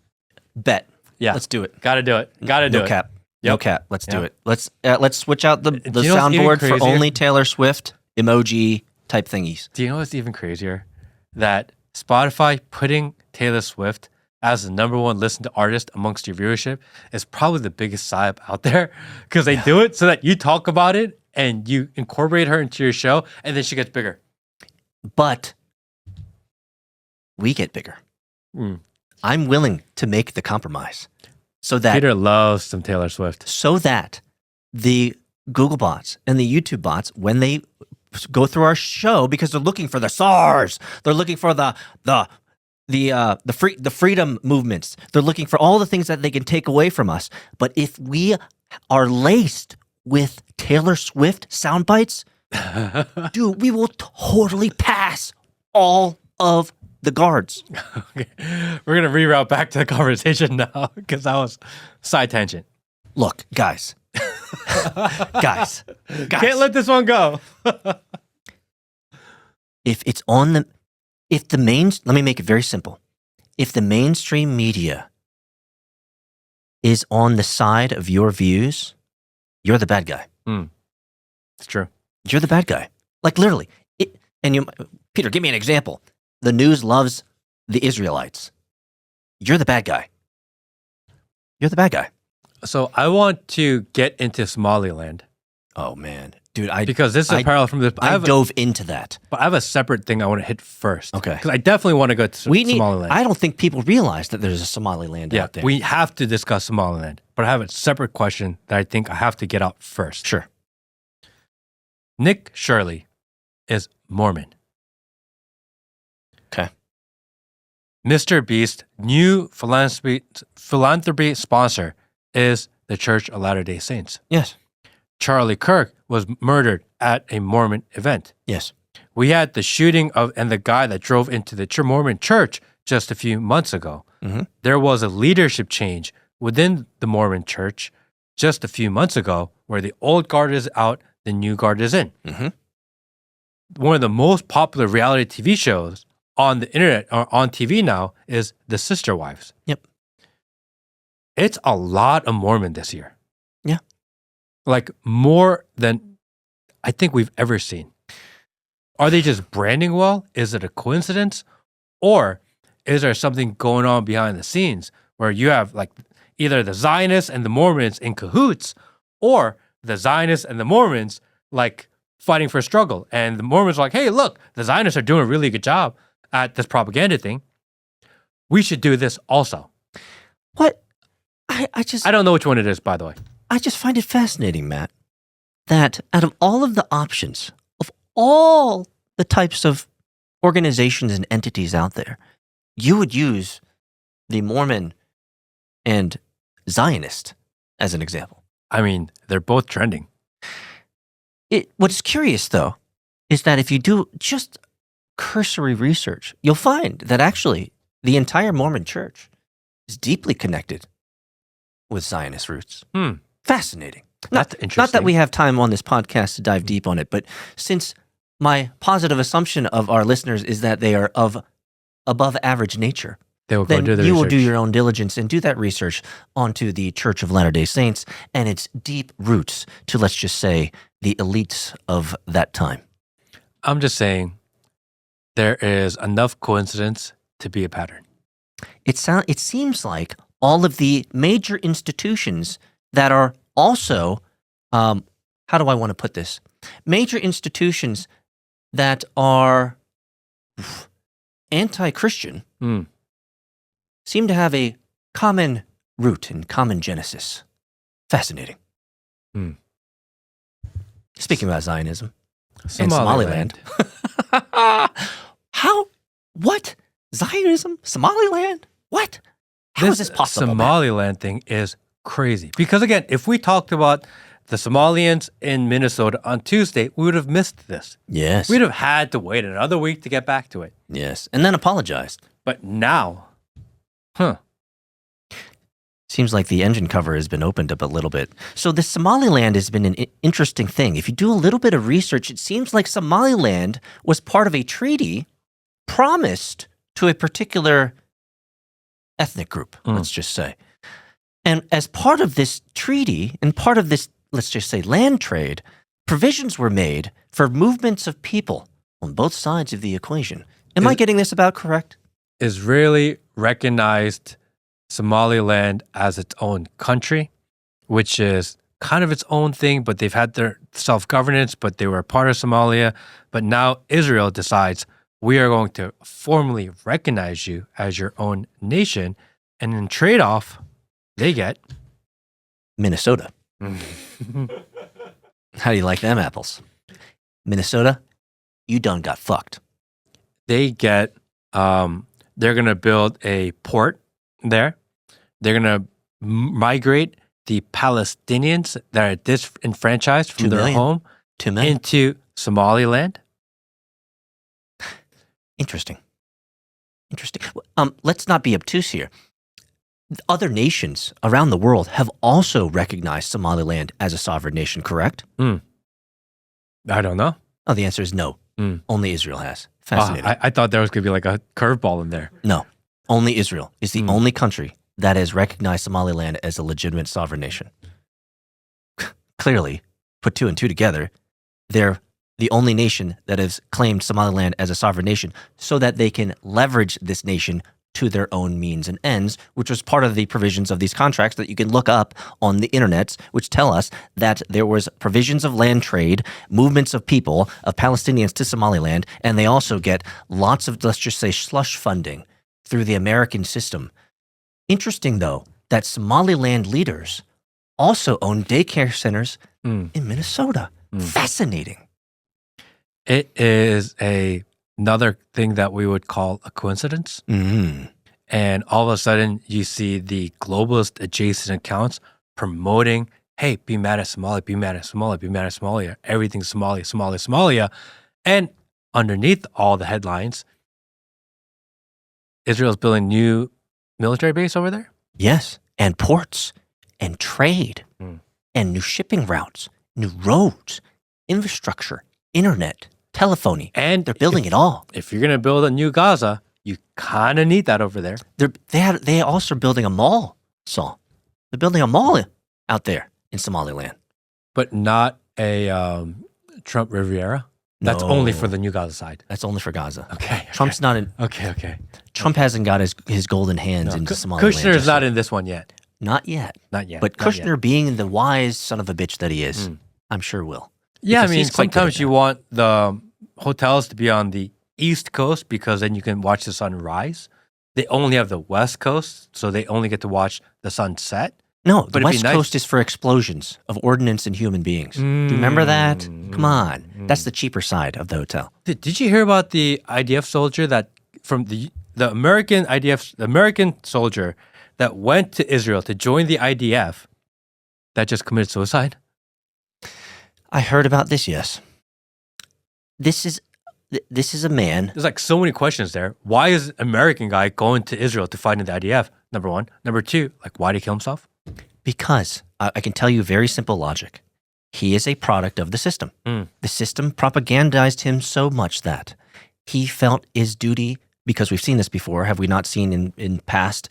Bet. Yeah. Let's do it. Got to do it. Got to do No it. cap. No Yep. cap. Let's do Yep. it. Let's switch out the you know what's even soundboard for crazier? only Taylor Swift emoji type thingies. Do you know what's even crazier? That Spotify putting Taylor Swift as the number one listened to artist amongst your viewership is probably the biggest psyop out there, because they do it so that you talk about it and you incorporate her into your show, and then she gets bigger. But we get bigger. Mm. I'm willing to make the compromise so that Peter loves some Taylor Swift. the Google bots and the YouTube bots, when they go through our show, because they're looking for the SARS, they're looking for the freedom movements, they're looking for all the things that they can take away from us. But if we are laced with Taylor Swift sound bites, dude, we will totally pass all of the guards. Okay. We're going to reroute back to the conversation now because that was side tangent. Look, guys. guys. Can't let this one go. Let me make it very simple. If the mainstream media is on the side of your views, you're the bad guy. It's true. You're the bad guy. Like literally. Peter, give me an example. The news loves the Israelites. You're the bad guy. You're the bad guy. So I want to get into Somaliland. Oh man, dude! Because this is a parallel from this. I dove into that, but I have a separate thing I want to hit first. Okay, because I definitely want to go to Somaliland. I don't think people realize that there's a Somaliland out there. We have to discuss Somaliland, but I have a separate question that I think I have to get out first. Sure. Nick Shirley is Mormon. Okay. Mr. Beast's new philanthropy sponsor is the Church of Latter-day Saints. Yes. Charlie Kirk was murdered at a Mormon event. Yes. We had the shooting and the guy that drove into the Mormon church just a few months ago. Mm-hmm. There was a leadership change within the Mormon church just a few months ago where the old guard is out, the new guard is in. Mm-hmm. One of the most popular reality TV shows on the internet or on TV now is The Sister Wives. Yep. It's a lot of Mormon this year. Yeah. Like more than I think we've ever seen. Are they just branding well? Is it a coincidence? Or is there something going on behind the scenes where you have like either the Zionists and the Mormons in cahoots or the Zionists and the Mormons like fighting for a struggle. And the Mormons are like, hey, look, the Zionists are doing a really good job at this propaganda thing. We should do this also. What? I don't know which one it is, by the way. I just find it fascinating, Matt, that out of all of the options, of all the types of organizations and entities out there, you would use the Mormon and Zionist as an example. I mean, they're both trending. What's curious, though, is that if you do just cursory research, you'll find that actually the entire Mormon church is deeply connected with Zionist roots. Fascinating. That's interesting. Not that we have time on this podcast to dive deep on it, but since my positive assumption of our listeners is that they are of above average nature, they will go then do the you will research. do your own diligence and do that research onto the Church of Latter-day Saints and its deep roots to, let's just say, the elites of that time. I'm just saying there is enough coincidence to be a pattern. It seems like all of the major institutions that are also, how do I want to put this? Major institutions that are anti-Christian seem to have a common root and common genesis. Fascinating. Speaking about Zionism and Somaliland. How? What? Zionism? Somaliland? What? How is this possible? Somaliland thing is crazy. Because again, if we talked about the Somalians in Minnesota on Tuesday, we would have missed this. Yes. We'd have had to wait another week to get back to it. Yes. And then apologized. But now, Seems like the engine cover has been opened up a little bit. So the Somaliland has been an interesting thing. If you do a little bit of research, it seems like Somaliland was part of a treaty promised to a particular ethnic group, let's just say. And as part of this treaty and part of this, let's just say, land trade, provisions were made for movements of people on both sides of the equation. Am I getting this about correct? Israeli recognized Somaliland as its own country, which is kind of its own thing, but they've had their self-governance, but they were a part of Somalia. But now Israel decides we are going to formally recognize you as your own nation. And in trade off, they get Minnesota. How do you like them apples? Minnesota, you done got fucked. they get they're going to build a port there. They're going to migrate the Palestinians that are disenfranchised from 2 their million. home 2 million. into Somaliland. Interesting. Let's not be obtuse here. Other nations around the world have also recognized Somaliland as a sovereign nation, correct? I don't know. Oh, the answer is no. Only Israel has. Fascinating. I thought there was going to be like a curveball in there. No. Only Israel is the only country that has recognized Somaliland as a legitimate sovereign nation. Clearly, put 2 and 2 together, they're the only nation that has claimed Somaliland as a sovereign nation so that they can leverage this nation to their own means and ends, which was part of the provisions of these contracts that you can look up on the internet, which tell us that there was provisions of land trade, movements of people, of Palestinians to Somaliland, and they also get lots of, let's just say, slush funding through the American system. Interesting, though, that Somaliland leaders also own daycare centers in Minnesota. Fascinating. It is another thing that we would call a coincidence. And all of a sudden, you see the globalist adjacent accounts promoting, hey, be mad at Somalia, be mad at Somalia, be mad at Somalia. Everything's Somalia, Somalia, Somalia. And underneath all the headlines, Israel's building new military base over there? Yes, and ports, and trade, and new shipping routes, new roads, infrastructure, internet, telephony. And They're building it all. if you're going to build a new Gaza, you kind of need that over there. They also are building a mall, Saul. They're building a mall out there in Somaliland. But not a Trump Riviera. That's only for No. the new Gaza side. That's only for Gaza. Okay. Trump's not in. Okay. Trump hasn't got his golden hands No, into Somaliland. Kushner's just not yet. in this one yet. Not yet. Not yet. But not yet. Kushner, being the wise son of a bitch that he is, I'm sure will. Yeah, I because mean, he's quite good at sometimes you that. want the hotels to be on the East Coast because then you can watch the sun rise. They only have the West Coast, so they only get to watch the sun set. No, But the it'd be West nice- Coast is for explosions of ordnance and human beings. Do you remember that? Come on. That's the cheaper side of the hotel. Did you hear about the IDF soldier that from the American IDF, the American soldier that went to Israel to join the IDF that just committed suicide? I heard about this, yes. This is a man. There's like so many questions there. Why is an American guy going to Israel to fight in the IDF? Number one. Number two, like why did he kill himself? Because I can tell you very simple logic. He is a product of the system. The system propagandized him so much that he felt his duty, because we've seen this before. Have we not seen in past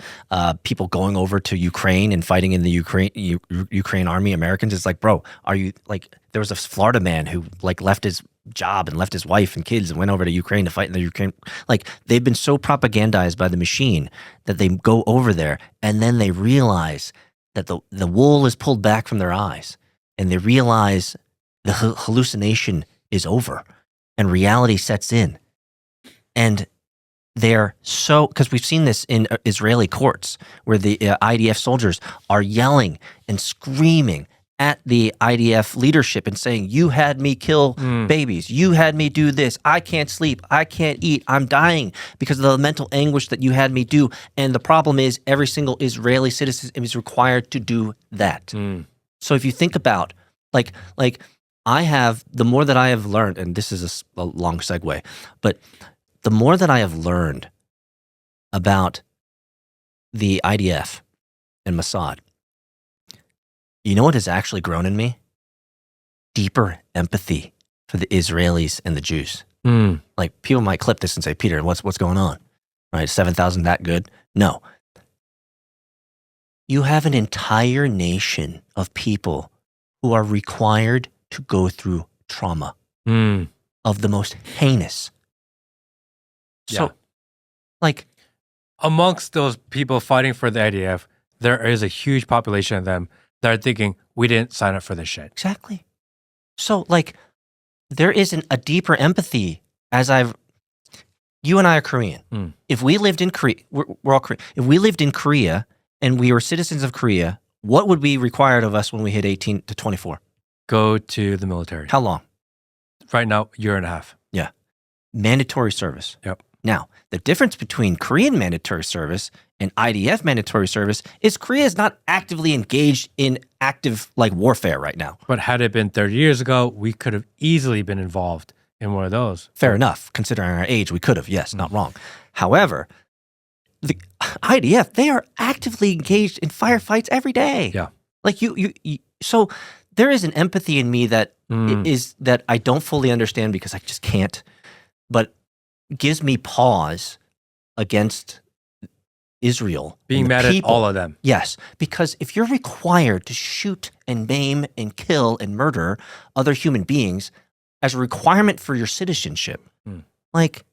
people going over to Ukraine and fighting in the Ukraine army, Americans? It's like, bro, are you like, there was a Florida man who like left his job and left his wife and kids and went over to Ukraine to fight in the Ukraine. Like they've been so propagandized by the machine that they go over there and then they realize that the wool is pulled back from their eyes and they realize the hallucination is over and reality sets in. And they're so, because we've seen this in Israeli courts where the IDF soldiers are yelling and screaming at the IDF leadership and saying, you had me kill babies. You had me do this. I can't sleep. I can't eat. I'm dying because of the mental anguish that you had me do. And the problem is every single Israeli citizen is required to do that. So if you think about, like I have, the more that I have learned, and this is a long segue, but the more that I have learned about the IDF and Mossad, you know what has actually grown in me? Deeper empathy for the Israelis and the Jews. Like people might clip this and say, Peter, what's going on? Right? 7,000 that good? No. You have an entire nation of people who are required to go through trauma of the most heinous. So, Yeah. like, Amongst those people fighting for the IDF, there is a huge population of them that are thinking, we didn't sign up for this shit. exactly. So, like, there isn't a deeper empathy as I've You and I are Korean. Mm. If we lived in Korea, we're all Korean. If we lived in Korea and we were citizens of Korea, what would be required of us when we hit 18 to 24? Go to the military. How long? Right now, year and a half. Yeah. Mandatory service. Yep. Now, the difference between Korean mandatory service and IDF mandatory service is Korea is not actively engaged in active like warfare right now. But had it been 30 years ago, we could have easily been involved in one of those. Fair enough. Considering our age, we could have. Yes, not wrong. However, the IDF, they are actively engaged in firefights every day. Yeah. Like you so there is an empathy in me that is that I don't fully understand because I just can't, but gives me pause against Israel. Being and the mad people. at all of them. Yes, because if you're required to shoot and maim and kill and murder other human beings as a requirement for your citizenship, like,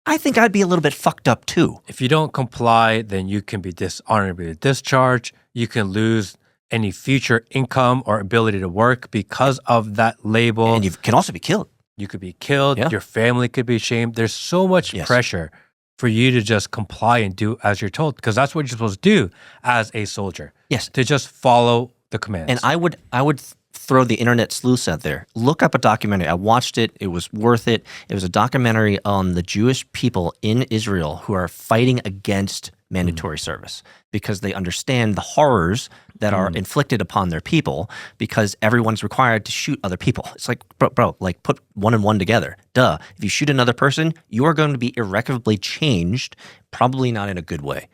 I think I'd be a little bit fucked up too. If you don't comply, then you can be dishonorably discharged. You can lose any future income or ability to work because of that label. And you can also be killed. You could be killed. Yeah. Your family could be shamed. There's so much pressure for you to just comply and do as you're told, because that's what you're supposed to do as a soldier. Yes. To just follow the commands. And I would throw the internet sleuths out there. Look up a documentary. I watched it. It was worth it. It was a documentary on the Jewish people in Israel who are fighting against mandatory service because they understand the horrors that are inflicted upon their people because everyone's required to shoot other people. It's like, bro, like put one and one together. Duh. If you shoot another person, you are going to be irrecoverably changed, probably not in a good way,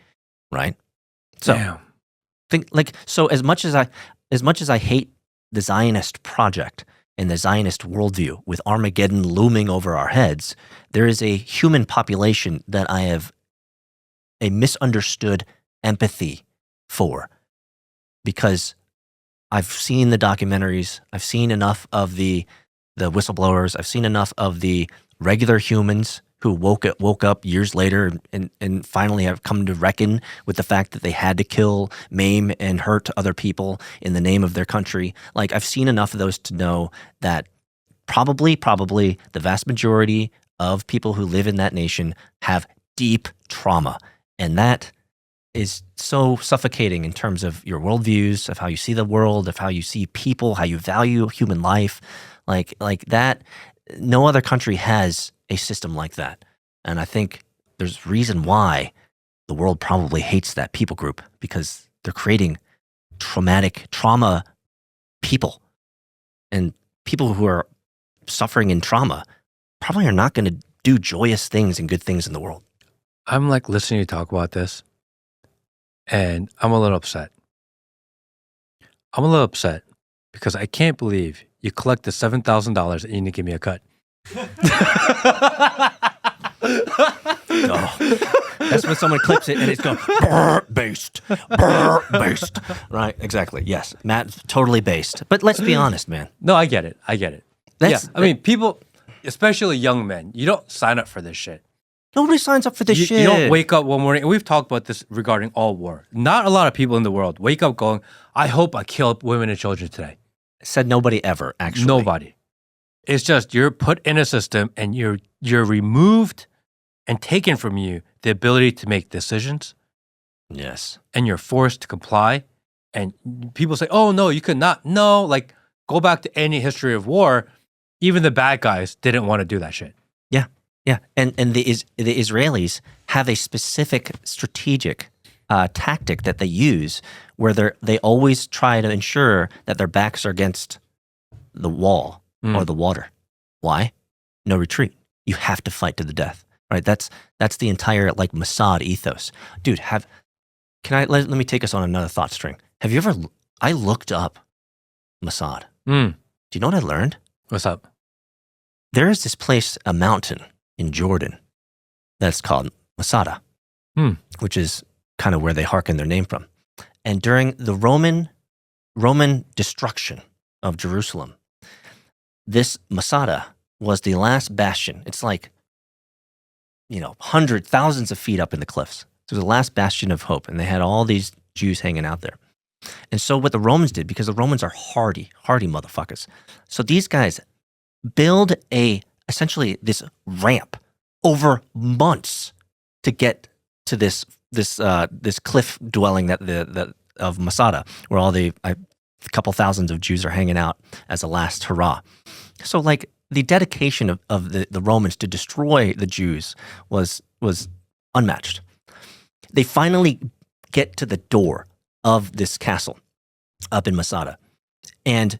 right? So, as much as I hate the Zionist project and the Zionist worldview with Armageddon looming over our heads, there is a human population that I have a misunderstood empathy for because I've seen the documentaries, I've seen enough of the whistleblowers, I've seen enough of the regular humans who woke up years later and finally have come to reckon with the fact that they had to kill, maim, and hurt other people in the name of their country. Like, I've seen enough of those to know that probably the vast majority of people who live in that nation have deep trauma. And that is so suffocating in terms of your worldviews, of how you see the world, of how you see people, how you value human life. Like that, no other country has a system like that. And I think there's reason why the world probably hates that people group because they're creating trauma people. And people who are suffering in trauma probably are not going to do joyous things and good things in the world. I'm like listening to you talk about this, and I'm a little upset. I'm a little upset because I can't believe you collect the $7,000 and you didn't give me a cut. That's when someone clips it and it's going based. Right, exactly. Yes, Matt, totally based. But let's be honest, man. No, I get it. I mean, people, especially young men, you don't sign up for this shit. Nobody signs up for this shit. You don't wake up one morning, and we've talked about this regarding all war. Not a lot of people in the world wake up going, I hope I kill women and children today. Said nobody ever, actually. Nobody. It's just you're put in a system and you're removed and taken from you the ability to make decisions. Yes. And you're forced to comply. And people say, oh, no, you could not. No, like go back to any history of war. Even the bad guys didn't want to do that shit. Yeah. Yeah. And the Israelis have a specific strategic tactic that they use where they always try to ensure that their backs are against the wall or the water. Why? No retreat. You have to fight to the death. Right? That's the entire like Mossad ethos. Dude, let me take us on another thought string. Have you ever I looked up Mossad. Do you know what I learned? What's up? There is this place, a mountain in Jordan that's called Masada, which is kind of where they hearken their name from. And during the Roman destruction of Jerusalem, this Masada was the last bastion. It's like, hundreds, thousands of feet up in the cliffs. It was the last bastion of hope, and they had all these Jews hanging out there. And so what the Romans did, because the Romans are hardy motherfuckers. So these guys build essentially this ramp over months to get to this cliff dwelling of Masada, where all a couple thousands of Jews are hanging out as a last hurrah. So like the dedication of the Romans to destroy the Jews was unmatched. They finally get to the door of this castle up in Masada, and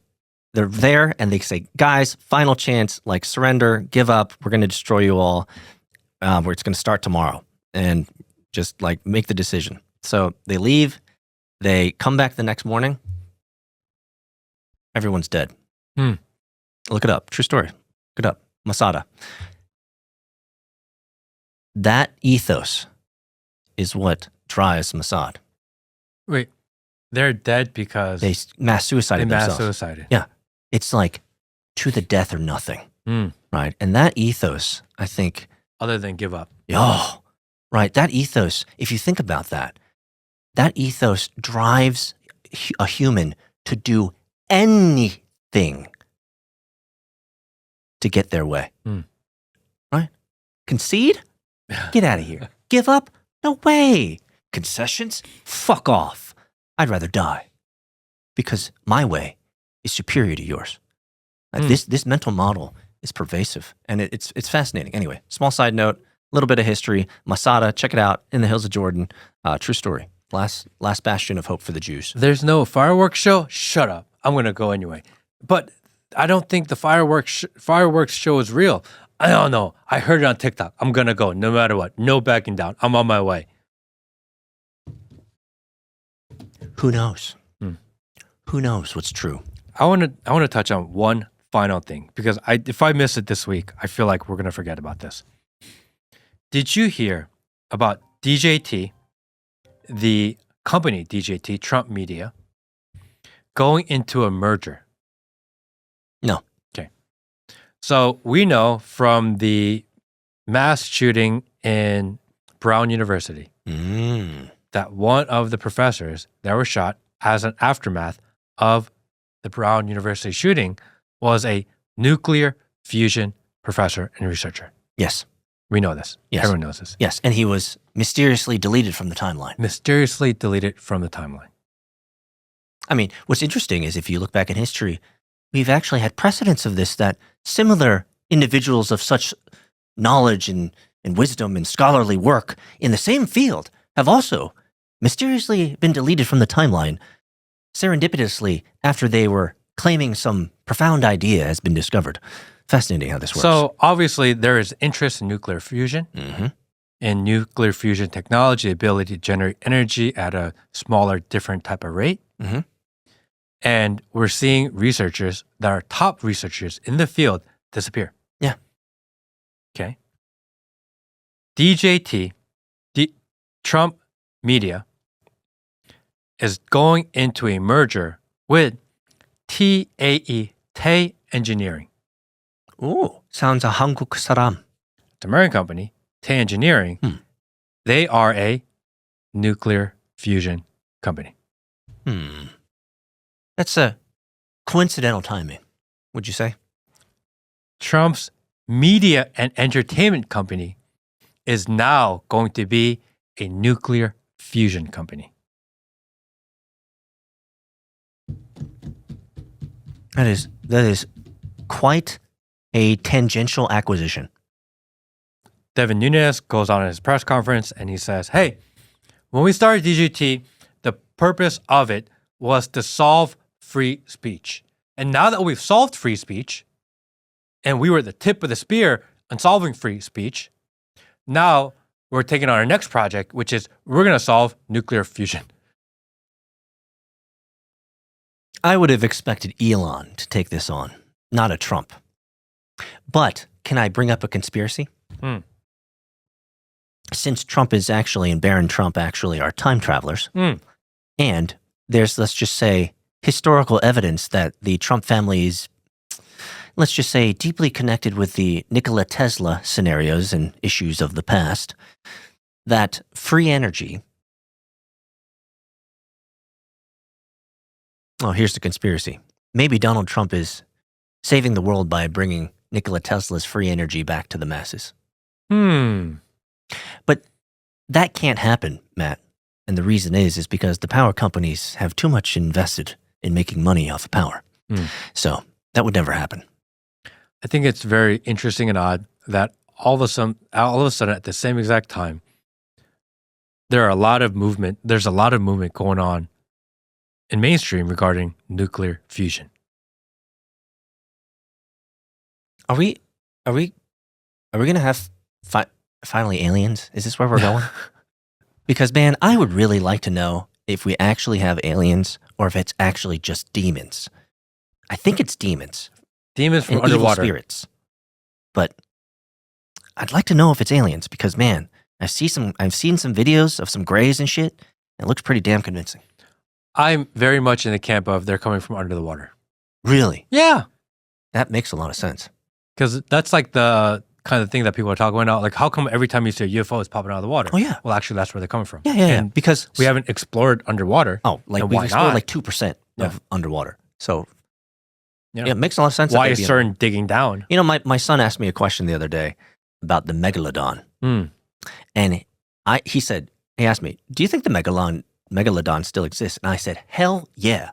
they're there, and they say, guys, final chance, like surrender, give up, we're going to destroy you all. It's going to start tomorrow, and just like make the decision. So they leave, they come back the next morning, everyone's dead. Look it up, true story, look it up, Masada. That ethos is what drives Mossad. Wait, they're dead because They mass suicided they mass themselves. suicided. Yeah. It's like to the death or nothing, right? And that ethos, I think, Other than give up. oh, right, that ethos, if you think about that, that ethos drives a human to do anything to get their way, right? Concede? Get out of here. Give up? No way. Concessions? Fuck off. I'd rather die because my way is superior to yours. This mental model is pervasive, and it's fascinating. Anyway, small side note, a little bit of history. Masada, check it out, in the hills of Jordan. True story. Last bastion of hope for the Jews. There's no fireworks show? Shut up. I'm going to go anyway. But I don't think the fireworks show is real. I don't know. I heard it on TikTok. I'm going to go no matter what. No backing down. I'm on my way. Who knows? Who knows what's true? I want to touch on one final thing because if I miss it this week, I feel like we're going to forget about this. Did you hear about DJT, the company DJT, Trump Media, going into a merger? No. Okay. So we know from the mass shooting in Brown University that one of the professors that were shot as an aftermath of the Brown University shooting was a nuclear fusion professor and researcher. Yes. We know this. Yes. Everyone knows this. Yes, and he was mysteriously deleted from the timeline. Mysteriously deleted from the timeline. I mean, what's interesting is if you look back in history, we've actually had precedents of this, that similar individuals of such knowledge and wisdom and scholarly work in the same field have also mysteriously been deleted from the timeline serendipitously after they were claiming some profound idea has been discovered. Fascinating how this works. So obviously there is interest in nuclear fusion, in nuclear fusion technology, the ability to generate energy at a smaller, different type of rate. And we're seeing researchers that are top researchers in the field disappear. Yeah. Okay. DJT, Trump Media, is going into a merger with TAE, Tay Engineering. Ooh, sounds a 한국 사람. It's an American company, Tay Engineering. They are a nuclear fusion company. That's a coincidental timing, would you say? Trump's media and entertainment company is now going to be a nuclear fusion company. That is quite a tangential acquisition. Devin Nunes goes on at his press conference and he says, hey, when we started DGT, the purpose of it was to solve free speech. And now that we've solved free speech, and we were at the tip of the spear on solving free speech, now we're taking on our next project, which is we're going to solve nuclear fusion. I would have expected Elon to take this on, not a Trump. But can I bring up a conspiracy? Since Trump is actually, and Barron Trump actually are time travelers, and there's, let's just say, historical evidence that the Trump family is, let's just say, deeply connected with the Nikola Tesla scenarios and issues of the past, that free energy. Oh, here's the conspiracy. Maybe Donald Trump is saving the world by bringing Nikola Tesla's free energy back to the masses. But that can't happen, Matt. And the reason is because the power companies have too much invested in making money off of power. So that would never happen. I think it's very interesting and odd that all of a sudden at the same exact time, there's a lot of movement going on in mainstream regarding nuclear fusion. Are we going to have finally aliens? Is this where we're going? Because, man, I would really like to know if we actually have aliens or if it's actually just demons. I think it's demons. Demons from and evil underwater. spirits. But I'd like to know if it's aliens because, man, I've seen some videos of some grays and shit. And it looks pretty damn convincing. I'm very much in the camp of they're coming from under the water. Really? Yeah. That makes a lot of sense. Because that's like the kind of thing that people are talking about. Like, how come every time you see a UFO, it's popping out of the water? Oh, yeah. Well, actually, that's where they're coming from. Yeah. And because we haven't explored underwater. Oh, like and we've why explored not? like 2% of underwater. So, Yeah. it makes a lot of sense. Why that is they'd be CERN digging down? You know, my son asked me a question the other day about the megalodon. And he asked me, do you think the megalodon still exists? And I said, hell yeah.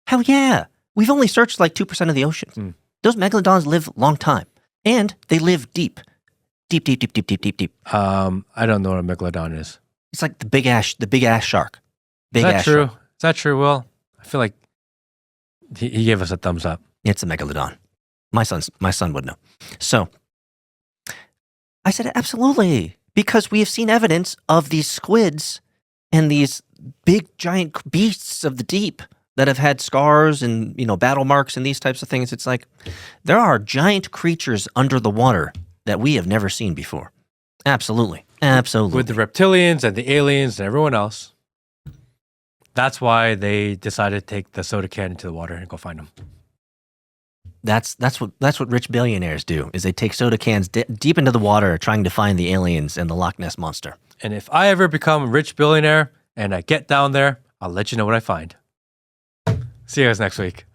Hell yeah. We've only searched like 2% of the oceans. Those megalodons live a long time. And they live deep. Deep. I don't know what a megalodon is. It's like the big ass shark. Is that true? Shark. Is that true, Will? I feel like he gave us a thumbs up. It's a megalodon. My son would know. So I said, absolutely. Because we have seen evidence of these squids and these big giant beasts of the deep that have had scars and, battle marks and these types of things. It's like there are giant creatures under the water that we have never seen before. Absolutely. With the reptilians and the aliens and everyone else. That's why they decided to take the soda can into the water and go find them. That's what rich billionaires do, is they take soda cans deep into the water trying to find the aliens and the Loch Ness Monster. And if I ever become a rich billionaire and I get down there, I'll let you know what I find. See you guys next week.